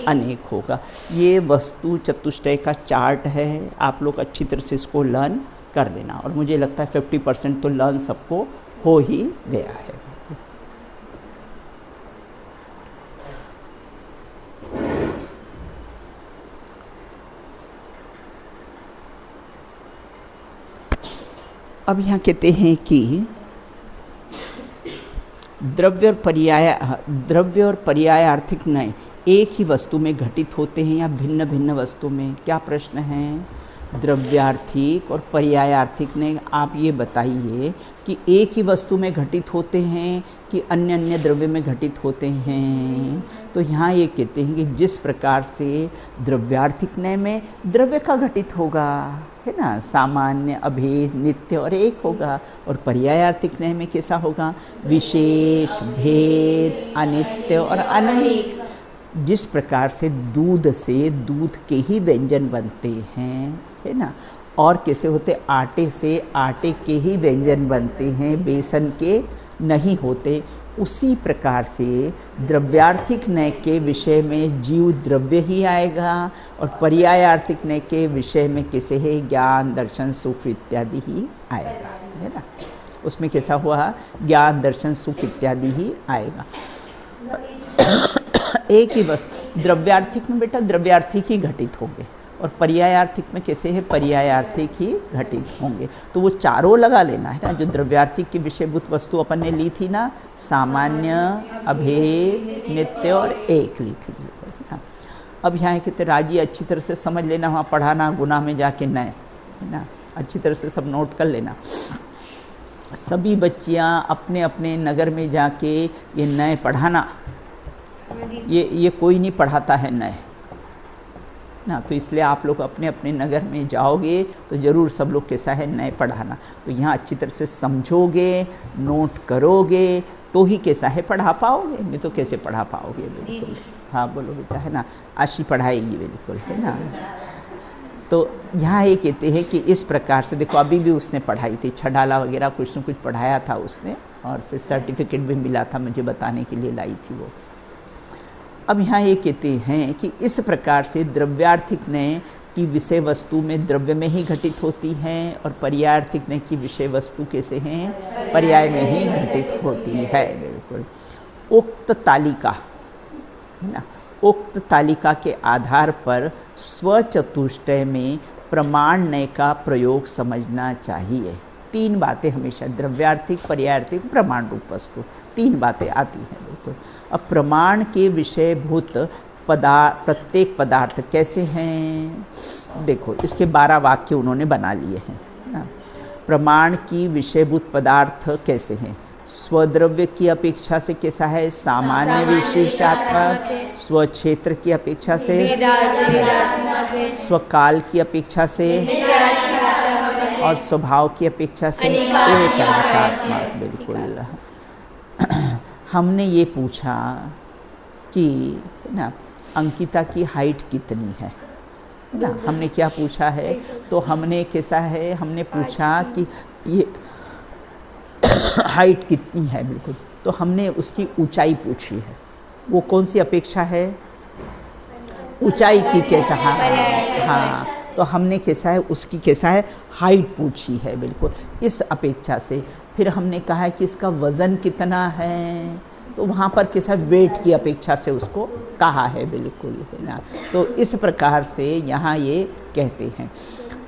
अनेक होगा। ये वस्तु चतुष्टय का चार्ट है, आप लोग अच्छी तरह से इसको लर्न कर लेना। और मुझे लगता है 50% तो लर्न सबको हो ही गया है। अब यहाँ कहते हैं कि द्रव्य और पर्याय आर्थिक नय एक ही वस्तु में घटित होते हैं या भिन्न भिन्न वस्तु में, क्या प्रश्न है। द्रव्यार्थिक और पर्यायार्थिक नय, आप ये बताइए कि एक ही वस्तु में घटित होते हैं कि अन्य अन्य द्रव्य में घटित होते हैं। तो यहाँ ये कहते हैं कि जिस प्रकार से द्रव्यार्थिक नय में द्रव्य का घटित होगा, है ना, सामान्य, अभेद, नित्य और एक होगा। और पर्यायार्थिक नय में कैसा होगा, विशेष, भेद, अनित्य और अनेक। जिस प्रकार से दूध के ही व्यंजन बनते हैं, है ना, और कैसे होते, आटे से आटे के ही व्यंजन बनते हैं, बेसन के नहीं होते। उसी प्रकार से द्रव्यार्थिक नय के विषय में जीव द्रव्य ही आएगा और पर्यायार्थिक नय के विषय में कैसे है, ज्ञान, दर्शन, सुख इत्यादि ही आएगा, है ना। उसमें कैसा हुआ, ज्ञान, दर्शन, सुख इत्यादि ही आएगा। एक ही वस्तु द्रव्यार्थिक में बेटा द्रव्यार्थिक ही घटित होंगे और पर्यायार्थिक में कैसे है, पर्यायार्थिक ही घटित होंगे। तो वो चारों लगा लेना है ना, जो द्रव्यार्थिक की विषयभूत वस्तु अपन ने ली थी ना, सामान्य, अभेद, नित्य और एक ली थी ना। अब यहाँ कहते राजी अच्छी तरह से समझ लेना, वहाँ पढ़ाना गुना में जाके नए, है ना, अच्छी तरह से सब नोट कर लेना। सभी बच्चियाँ अपने अपने नगर में जाके ये नए पढ़ाना, ये कोई नहीं पढ़ाता है नए ना, तो इसलिए आप लोग अपने अपने नगर में जाओगे तो ज़रूर सब लोग कैसा है, नए पढ़ाना। तो यहाँ अच्छी तरह से समझोगे, नोट करोगे तो ही कैसा है पढ़ा पाओगे, नहीं तो कैसे पढ़ा पाओगे। बिल्कुल हाँ बोलो बेटा, है ना, आशी पढ़ाएगी बिल्कुल, है ना। तो यहाँ ये कहते हैं कि इस प्रकार से देखो, अभी भी उसने पढ़ाई थी, छडाला वगैरह कुछ न कुछ पढ़ाया था उसने, और फिर सर्टिफिकेट भी मिला था, मुझे बताने के लिए लाई थी वो। अब यहाँ ये कहते हैं कि इस प्रकार से द्रव्यार्थिक नय की विषय वस्तु में द्रव्य में ही घटित होती हैं और पर्यायार्थिक नय की विषय वस्तु कैसे हैं, पर्याय में ही घटित होती है। बिल्कुल उक्त तालिका, है ना, उक्त तालिका के आधार पर स्वचतुष्टय में प्रमाण नय का प्रयोग समझना चाहिए। 3 बातें हमेशा, द्रव्यार्थिक, पर्यायार्थिक, प्रमाण रूप वस्तु, 3 बातें आती हैं। बिल्कुल अब प्रमाण के विषयभूत प्रत्येक पदार्थ कैसे हैं? देखो इसके 12 वाक्य उन्होंने बना लिए हैं ना। प्रमाण की विषयभूत पदार्थ कैसे हैं? स्वद्रव्य की अपेक्षा से कैसा है? सामान्य विशेषात्मक। स्वक्षेत्र की अपेक्षा से, स्वकाल की अपेक्षा से, और स्वभाव की अपेक्षा से एकात्मक। बिल्कुल। हमने ये पूछा कि ना अंकिता की हाइट कितनी है ना, हमने क्या पूछा है? तो हमने कैसा है, हमने पूछा कि ये हाइट कितनी है। बिल्कुल। तो हमने उसकी ऊंचाई पूछी है। वो कौन सी अपेक्षा है? ऊंचाई की कैसा? हाँ, तो हमने कैसा है, उसकी कैसा है, हाइट पूछी है। बिल्कुल। इस अपेक्षा से फिर हमने कहा है कि इसका वज़न कितना है, तो वहाँ पर कैसा वेट की अपेक्षा से उसको कहा है। बिल्कुल, है ना। तो इस प्रकार से यहाँ ये कहते हैं।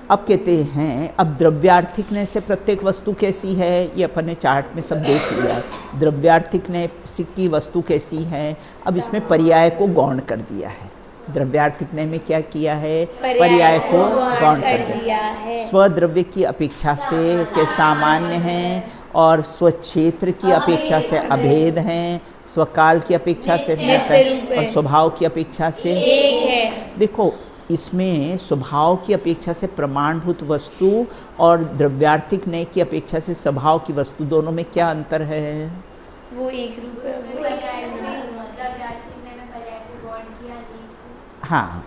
अब कहते हैं, अब द्रव्यार्थिक ने से प्रत्येक वस्तु कैसी है, ये अपन ने चार्ट में सब देख लिया। द्रव्यार्थिक ने की वस्तु कैसी है, अब इसमें पर्याय को गौण कर दिया है। द्रव्यार्थिक ने में क्या किया है? पर्याय को गौण कर दिया है। स्वद्रव्य की अपेक्षा से के सामान्य हैं, और स्वक्षेत्र की अपेक्षा से अभेद हैं, स्वकाल की अपेक्षा से नित्य, और स्वभाव की अपेक्षा से एक है। देखो इसमें स्वभाव की अपेक्षा से प्रमाणभूत वस्तु और द्रव्यार्थिक नय की अपेक्षा से स्वभाव की वस्तु, दोनों में क्या अंतर है? वो एक रूप है। हाँ,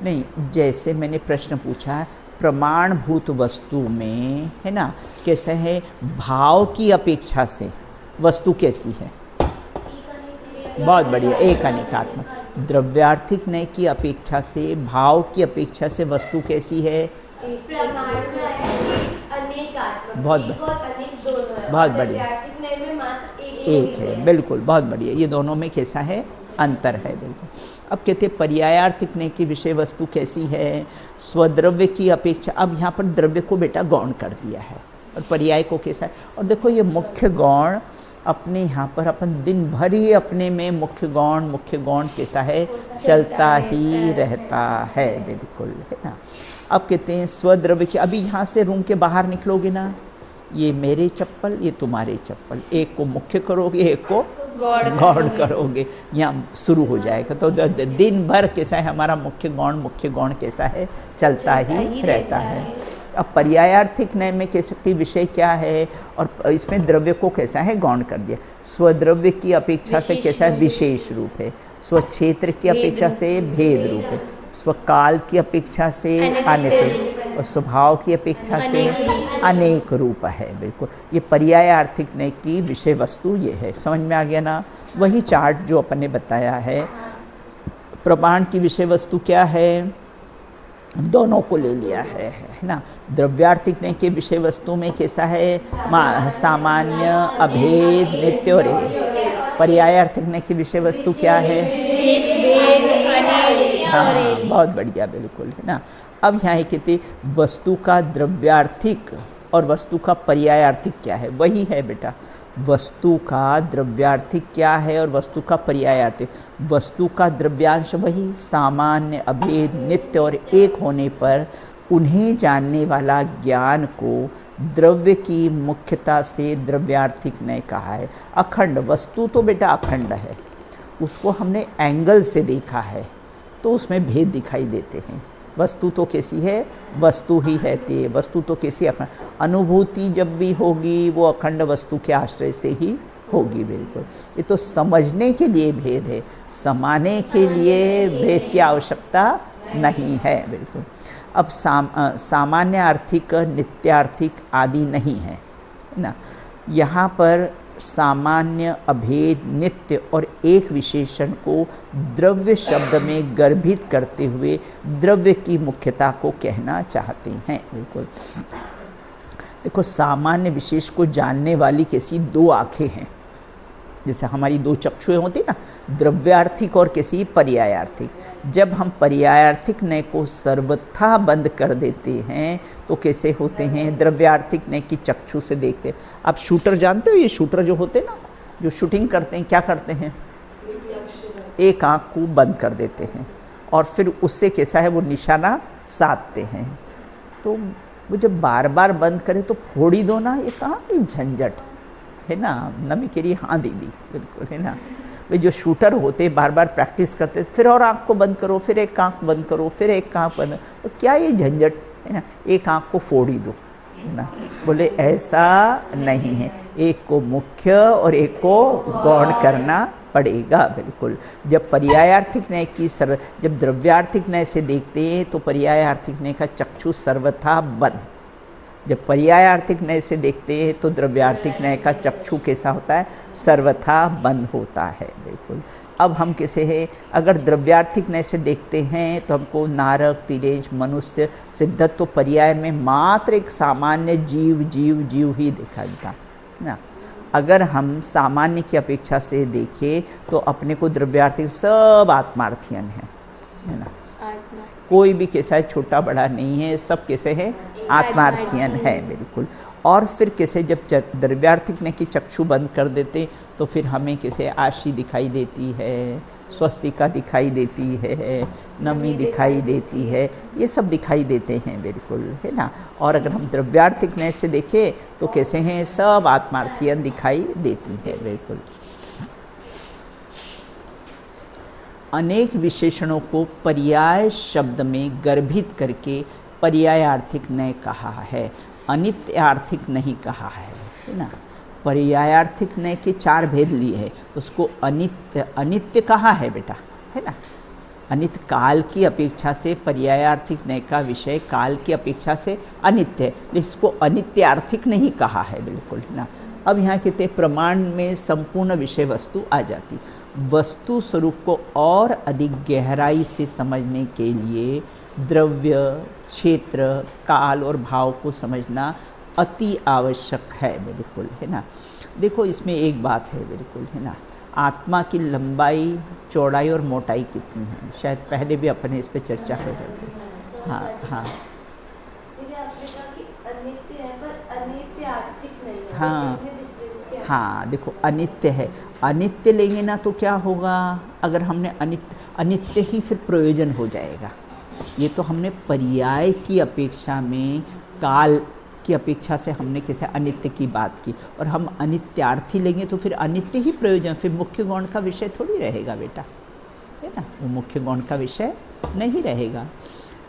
नहीं, जैसे मैंने प्रश्न पूछा, प्रमाणभूत वस्तु में है ना, कैसे है, भाव की अपेक्षा से वस्तु कैसी है? बहुत बढ़िया, एक अनेकात्मक। द्रव्यार्थिक नय की अपेक्षा से, भाव की अपेक्षा से वस्तु कैसी है? बहुत बढ़िया, एक है। बिल्कुल, बहुत बढ़िया। ये दोनों में कैसा है, अंतर है। बिल्कुल। अब कहते हैं पर्यायार्थिक नय की विषय वस्तु कैसी है? स्वद्रव्य की अपेक्षा। अब यहाँ पर द्रव्य को बेटा गौण कर दिया है, और पर्याय को कैसा है? और देखो ये मुख्य गौण अपने यहाँ पर अपन दिन भर ही अपने में मुख्य गौण कैसा है, चलता ही रहता है। बिल्कुल, है ना। अब कहते हैं स्वद्रव्य की। अभी यहाँ से रूम के बाहर निकलोगे ना, ये मेरे चप्पल, ये तुम्हारे चप्पल, एक को मुख्य करोगे, एक को गौण करोगे, यहाँ शुरू हो जाएगा। तो दिन भर कैसा है, हमारा मुख्य गौण कैसा है, चलता ही रहता है। अब पर्यायार्थिक नय में कह सकते विषय क्या है, और इसमें द्रव्य को कैसा है, गौण कर दिया। स्वद्रव्य की अपेक्षा से कैसा है, विशेष रूप है। स्वक्षेत्र की अपेक्षा से भेद रूप है। स्वकाल की अपेक्षा से अनित्य, और स्वभाव की अपेक्षा से अनेक रूप है। बिल्कुल, ये पर्यायार्थिक नय की विषय वस्तु ये है। समझ में आ गया ना? वही चार्ट जो अपन ने बताया है। प्रमाण की विषय वस्तु क्या है, दोनों को ले लिया है ना। द्रव्यार्थिक नय के विषय वस्तु में कैसा है, सामान्य, अभेद, नित्य और एक। पर्यायार्थिक नय की विषय वस्तु क्या है? हाँ, बहुत बढ़िया। बिल्कुल, है ना। अब यहाँ कहते वस्तु का द्रव्यार्थिक और वस्तु का पर्यायार्थिक क्या है, वही है बेटा। वस्तु का द्रव्यार्थिक क्या है और वस्तु का पर्यायार्थिक। वस्तु का द्रव्यांश वही सामान्य, अभेद, नित्य और एक होने पर उन्हें जानने वाला ज्ञान को द्रव्य की मुख्यता से द्रव्यार्थिक नय कहा है। अखंड वस्तु तो बेटा अखंड है, उसको हमने एंगल से देखा है तो उसमें भेद दिखाई देते हैं। वस्तु तो कैसी है, वस्तु ही रहती है। वस्तु तो कैसी, अखंड। अनुभूति जब भी होगी वो अखंड वस्तु के आश्रय से ही होगी। बिल्कुल, ये तो समझने के लिए भेद है, समाने के लिए भेद की आवश्यकता नहीं है। बिल्कुल। अब सामान्य आर्थिक, नित्यार्थिक आदि नहीं है ना। यहाँ पर सामान्य, अभेद, नित्य और एक विशेषण को द्रव्य शब्द में गर्भित करते हुए द्रव्य की मुख्यता को कहना चाहते हैं। बिल्कुल। देखो, सामान्य विशेष को जानने वाली कैसी दो आँखें हैं, जैसे हमारी दो चक्षुएं होती ना, द्रव्यार्थिक और कैसी, पर्यायार्थिक। जब हम पर्यायार्थिक नय को सर्वथा बंद कर देते हैं तो कैसे होते हैं, द्रव्यार्थिक नय की चक्षु से देखते हैं। आप शूटर जानते हो, ये शूटर जो होते हैं ना, जो शूटिंग करते हैं, क्या करते हैं, एक आँख को बंद कर देते हैं और फिर उससे कैसा है वो निशाना साधते हैं। तो वो जब बार बार बंद करे तो फोड़ ही दो ना, ये कहाँ की झंझट है ना। नमी के लिए हाँ दीदी बिल्कुल है ना। वे जो शूटर होते बार बार प्रैक्टिस करते, फिर और आँख को बंद करो, फिर एक आँख बंद करो, फिर एक आँख बंद, तो क्या ये झंझट है ना, एक आँख को फोड़ ही दो है ना। बोले ऐसा नहीं है, एक को मुख्य और एक को गौण करना पड़ेगा बिल्कुल। जब पर्यायार्थिक न्याय की जब द्रव्यार्थिक न्याय से देखते हैं तो पर्यायार्थिक न्याय का चक्षु सर्वथा बंद, जब पर्यायार्थिक न्याय से देखते हैं तो द्रव्यार्थिक न्याय का चक्षु कैसा होता है, सर्वथा बंद होता है बिल्कुल। अब हम कैसे हैं, अगर द्रव्यार्थिक न्याय से देखते हैं तो हमको नारक, तिरेश, मनुष्य, सिद्धत्व पर्याय में मात्र एक सामान्य जीव जीव जीव ही दिखाई देता ना। अगर हम सामान्य की अपेक्षा से देखें तो अपने को द्रव्यार्थिक सब आत्मार्थियन है ना। कोई भी कैसा है, छोटा बड़ा नहीं है, सब कैसे है, आत्मार्थियन है बिल्कुल। और फिर कैसे जब द्रव्यार्थिक ने की चक्षु बंद कर देते तो फिर हमें कैसे आशी दिखाई देती है, स्वस्तिका दिखाई देती है, नमी दिखाई देती है, ये सब दिखाई देते हैं बिल्कुल है ना। और अगर हम द्रव्यार्थिक न्याय से देखें तो कैसे हैं, सब आत्मार्थियन दिखाई देती है बिल्कुल। अनेक विशेषणों को पर्याय शब्द में गर्भित करके पर्यायार्थिक न्याय कहा है, अनित्यार्थिक नहीं कहा है ना। पर्यायार्थिक न्याय के 4 भेद लिए हैं, उसको अनित्य कहा है बेटा है ना। अनित्य काल की अपेक्षा से पर्यायार्थिक न्याय का विषय काल की अपेक्षा से अनित्य है, इसको अनित्यार्थिक नहीं कहा है बिल्कुल ना। अब यहाँ कहते प्रमाण में संपूर्ण विषय वस्तु आ जाती। वस्तु स्वरूप को और अधिक गहराई से समझने के लिए द्रव्य, क्षेत्र, काल और भाव को समझना अति आवश्यक है बिल्कुल है ना। देखो इसमें एक बात है बिल्कुल है ना, आत्मा की लंबाई, चौड़ाई और मोटाई कितनी है, शायद पहले भी अपने इस पर चर्चा कर रहे थे। हाँ हाँ हाँ देखो अनित्य है, अनित्य लेंगे ना तो क्या होगा, अगर हमने अनित्य ही फिर प्रयोजन हो जाएगा। ये तो हमने पर्याय की अपेक्षा में, काल की अपेक्षा से हमने कैसे अनित्य की बात की, और हम अनित्यार्थी लेंगे तो फिर अनित्य ही प्रयोजन, फिर मुख्य गौण का विषय थोड़ी रहेगा बेटा है ना, वो मुख्य गौण का विषय नहीं रहेगा।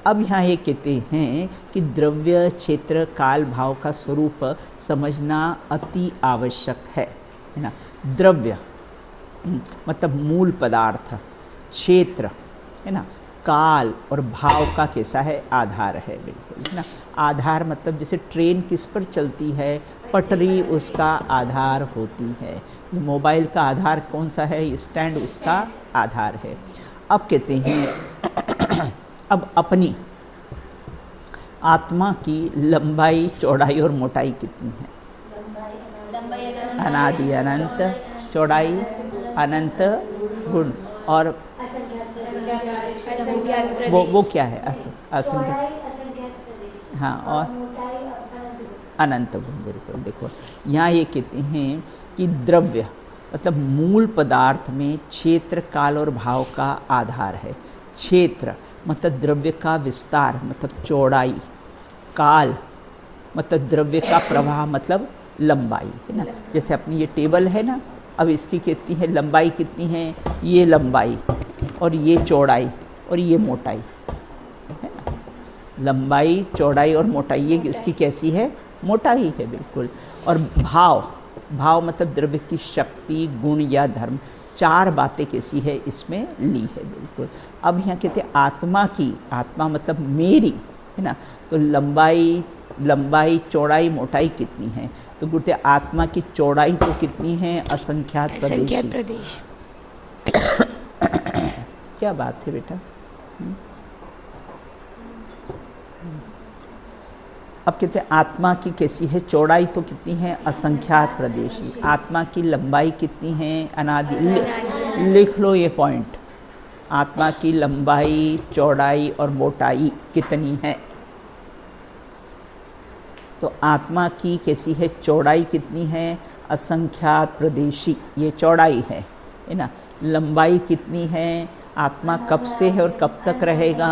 अब यहाँ ये कहते हैं कि द्रव्य, क्षेत्र, काल, भाव का स्वरूप समझना अति आवश्यक है ना। द्रव्य मतलब मूल पदार्थ, क्षेत्र है ना, काल और भाव का कैसा है, आधार है बिल्कुल है ना। आधार मतलब जैसे ट्रेन किस पर चलती है, पटरी उसका आधार होती है। मोबाइल का आधार कौन सा है, स्टैंड उसका आधार है। अब कहते हैं अब अपनी आत्मा की लंबाई, चौड़ाई और मोटाई कितनी है, अनादि अनंत, चौड़ाई अनंत गुण, और वो क्या है, असंख्य, हाँ, और अनंत गुण बिल्कुल। देखो यहाँ ये कहते हैं कि द्रव्य मतलब मूल पदार्थ में क्षेत्र, काल और भाव का आधार है। क्षेत्र मतलब द्रव्य का विस्तार मतलब चौड़ाई, काल मतलब द्रव्य का प्रवाह मतलब लंबाई है ना। जैसे अपनी ये टेबल है ना, अब इसकी कितनी है लंबाई, कितनी है, ये लंबाई और ये चौड़ाई और ये मोटाई है ना। लंबाई, चौड़ाई और मोटाई ये इसकी कैसी है, मोटाई है बिल्कुल। और भाव, भाव मतलब द्रव्य की शक्ति, गुण या धर्म, 4 बातें कैसी है इसमें ली है बिल्कुल। अब यहाँ कहते हैं आत्मा की, आत्मा मतलब मेरी है ना, तो लंबाई, चौड़ाई, मोटाई कितनी है, तो गुरुते आत्मा की चौड़ाई तो कितनी है, असंख्यात प्रदेश। क्या बात है बेटा। अब कहते हैं आत्मा की कैसी है, चौड़ाई तो कितनी है, असंख्यात प्रदेशी। आत्मा की लंबाई कितनी है, अनादि। लिख लो ये पॉइंट, आत्मा की लंबाई, चौड़ाई और मोटाई कितनी है। तो आत्मा की कैसी है, चौड़ाई कितनी है, असंख्यात प्रदेशी, ये चौड़ाई है ना। लंबाई कितनी है, आत्मा कब से है और कब तक रहेगा,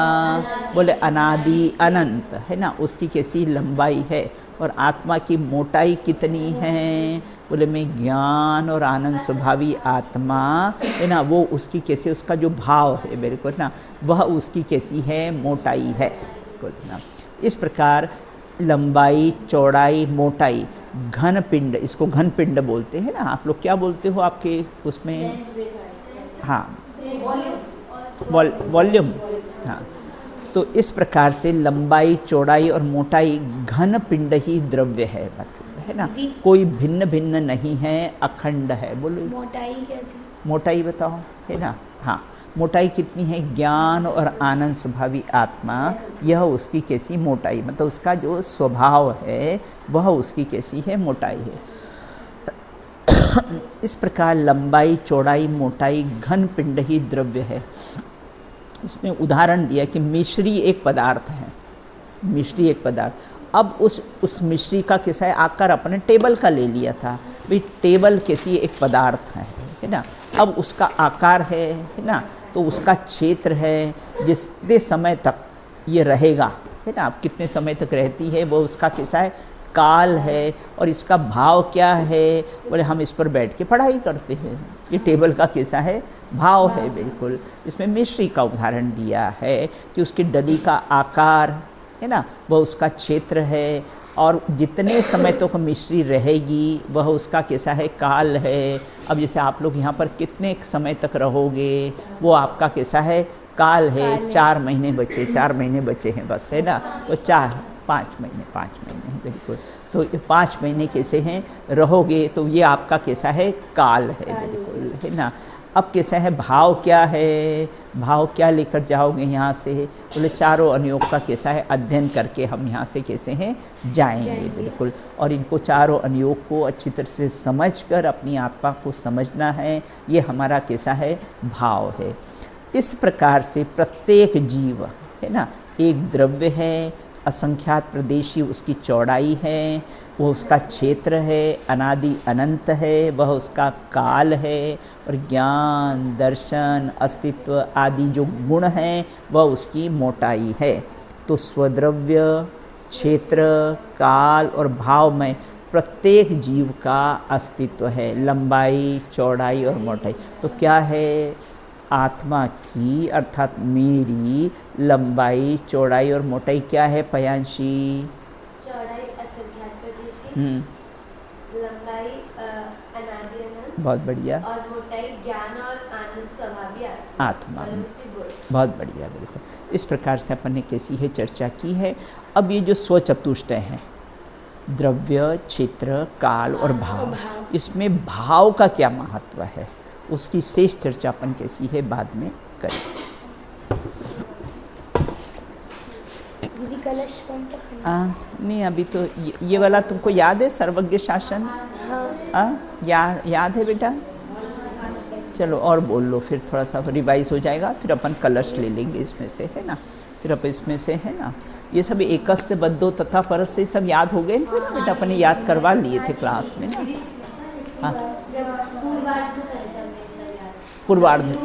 बोले अनादि अनंत है ना, उसकी कैसी लंबाई है। और आत्मा की मोटाई कितनी है, बोले मैं ज्ञान और आनंद स्वभावी आत्मा है ना, वो उसकी कैसे, उसका जो भाव है मेरे को ना, वह उसकी कैसी है, मोटाई है ना। इस प्रकार लंबाई, चौड़ाई, मोटाई, घन पिंड, इसको घन पिंड बोलते हैं ना। आप लोग क्या बोलते हो आपके उसमें? हाँ, वॉल्यूम। हाँ, तो इस प्रकार से लंबाई, चौड़ाई और मोटाई, घन पिंड ही द्रव्य है, मतलब है ना, कोई भिन्न भिन्न नहीं है, अखंड है। बोलो मोटाई क्या थी? मोटाई बताओ, है ना। हाँ, मोटाई कितनी है, ज्ञान और आनंद स्वभावी आत्मा, यह उसकी कैसी मोटाई, मतलब उसका जो स्वभाव है वह उसकी कैसी है, मोटाई है। इस प्रकार लंबाई, चौड़ाई, मोटाई, घन पिंड ही द्रव्य है। इसमें उदाहरण दिया कि मिश्री एक पदार्थ है, मिश्री एक पदार्थ। अब उस मिश्री का कैसा है आकार, अपने टेबल का ले लिया था भाई, टेबल कैसी एक पदार्थ है ना। अब उसका आकार है ना, तो उसका क्षेत्र है, जितने समय तक ये रहेगा है ना, अब कितने समय तक रहती है वो उसका कैसा है, काल है। और इसका भाव क्या है, बोले हम इस पर बैठ के पढ़ाई करते हैं, ये टेबल का कैसा है, भाव है। बिल्कुल इसमें मिश्री का उदाहरण दिया है कि उसकी डली का आकार है ना, वह उसका क्षेत्र है, और जितने समय तक मिश्री रहेगी वह उसका कैसा है, काल है। अब जैसे आप लोग यहाँ पर कितने समय तक रहोगे, वो आपका कैसा है, काल है। 4 महीने बचे, 4 महीने बचे हैं बस, है ना, तो 5 महीने बिल्कुल। तो ये 5 महीने कैसे हैं रहोगे, तो ये आपका कैसा है, काल है, बिल्कुल है ना। अब कैसा है, भाव क्या है, भाव क्या लेकर जाओगे यहाँ से, बोले चारों अनुयोग का कैसा है, अध्ययन करके हम यहाँ से कैसे हैं, जाएंगे बिल्कुल। और इनको चारों अनुयोग को अच्छी तरह से समझकर अपनी आत्मा को समझना है, ये हमारा कैसा है, भाव है। इस प्रकार से प्रत्येक जीव है ना एक द्रव्य है, असंख्यात प्रदेशी उसकी चौड़ाई है, वो उसका क्षेत्र है, अनादि अनंत है, वह उसका काल है, और ज्ञान, दर्शन, अस्तित्व आदि जो गुण हैं वह उसकी मोटाई है। तो स्वद्रव्य, क्षेत्र, काल और भाव में प्रत्येक जीव का अस्तित्व है, लंबाई, चौड़ाई और मोटाई। तो क्या है, आत्मा की अर्थात मेरी लंबाई, चौड़ाई और मोटाई क्या है पयांशी? चौड़ाई असंख्यात प्रदेशी, लंबाई अनादि अनंत, बहुत बढ़िया, और मोटाई ज्ञान और आनंद स्वभावी आत्मा, बहुत बढ़िया, बिल्कुल। इस प्रकार से अपन ने कैसी है चर्चा की है। अब ये जो स्वचतुष्टय हैं, द्रव्य, क्षेत्र, काल और भाव, इसमें भाव का क्या महत्व है, उसकी शेष चर्चा अपन कैसी है बाद में करें। दीदी कलश कौन सा? नहीं, अभी तो ये वाला तुमको याद है, सर्वज्ञ शासन? याद है बेटा? चलो और बोल लो, फिर थोड़ा सा रिवाइज हो जाएगा, फिर अपन कलश ले लेंगे इसमें से, है ना। फिर अपन इसमें से, है ना, ये सब एकस्य बद्धो तथा परस से सब याद हो गए थे ना बेटा, अपन ने याद करवा लिए थे क्लास में ना। हाँ, पूर्वार्ध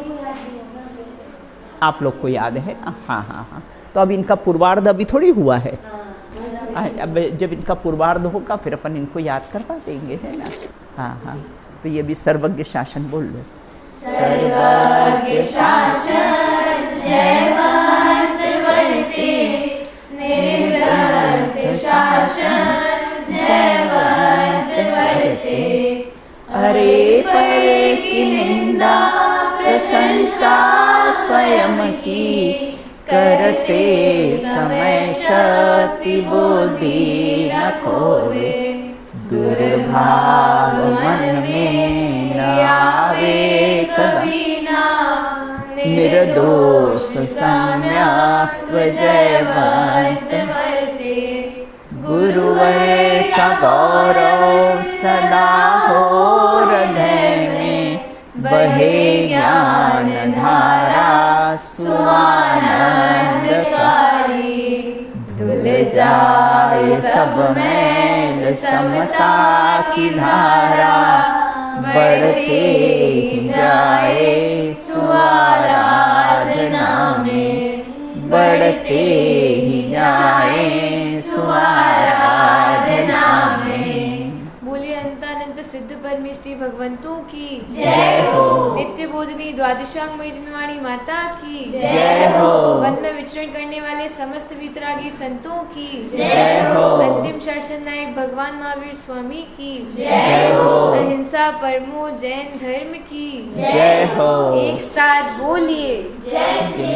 आप लोग को याद है ना? हाँ। तो अब इनका पूर्वार्ध अभी थोड़ी हुआ है, अब जब इनका पूर्वार्ध होगा फिर अपन इनको याद करवा देंगे, है ना। हाँ, तो ये भी सर्वज्ञ शासन बोल लो। सर्वज्ञ शासन जयवंत वर्ते, निर्लज्ज शासन जयवंत वर्ते। अरे पर की निंदा प्रशंसा स्वयं की, करते समय शक्ति बुद्धि न खोवे। दुर्भाव मन में न आवे कभी ना, निर्दोष सम्यक जयवंत वर्ते। गुरुवर का गौरव सदा हो हृदय में, बहे ज्ञान धारा सुआनंदकारी। धुल जाए सब मैल समता की धारा, बढ़ते ही जाए स्वाराधना में, बढ़ते ही जाए स्वाराधना में। बोलिए अंतानंत सिद्ध परमेष्टि भगवंतों की जय हो। नित्य बोधनी द्वादशांगमयी जिनवाणी माता की जय हो। वन में विचरण करने वाले समस्त वितरागी संतों की जय हो। अंतिम शासन नायक भगवान महावीर स्वामी की जय हो। अहिंसा परमो जैन धर्म की जय हो। एक साथ बोलिए जय श्री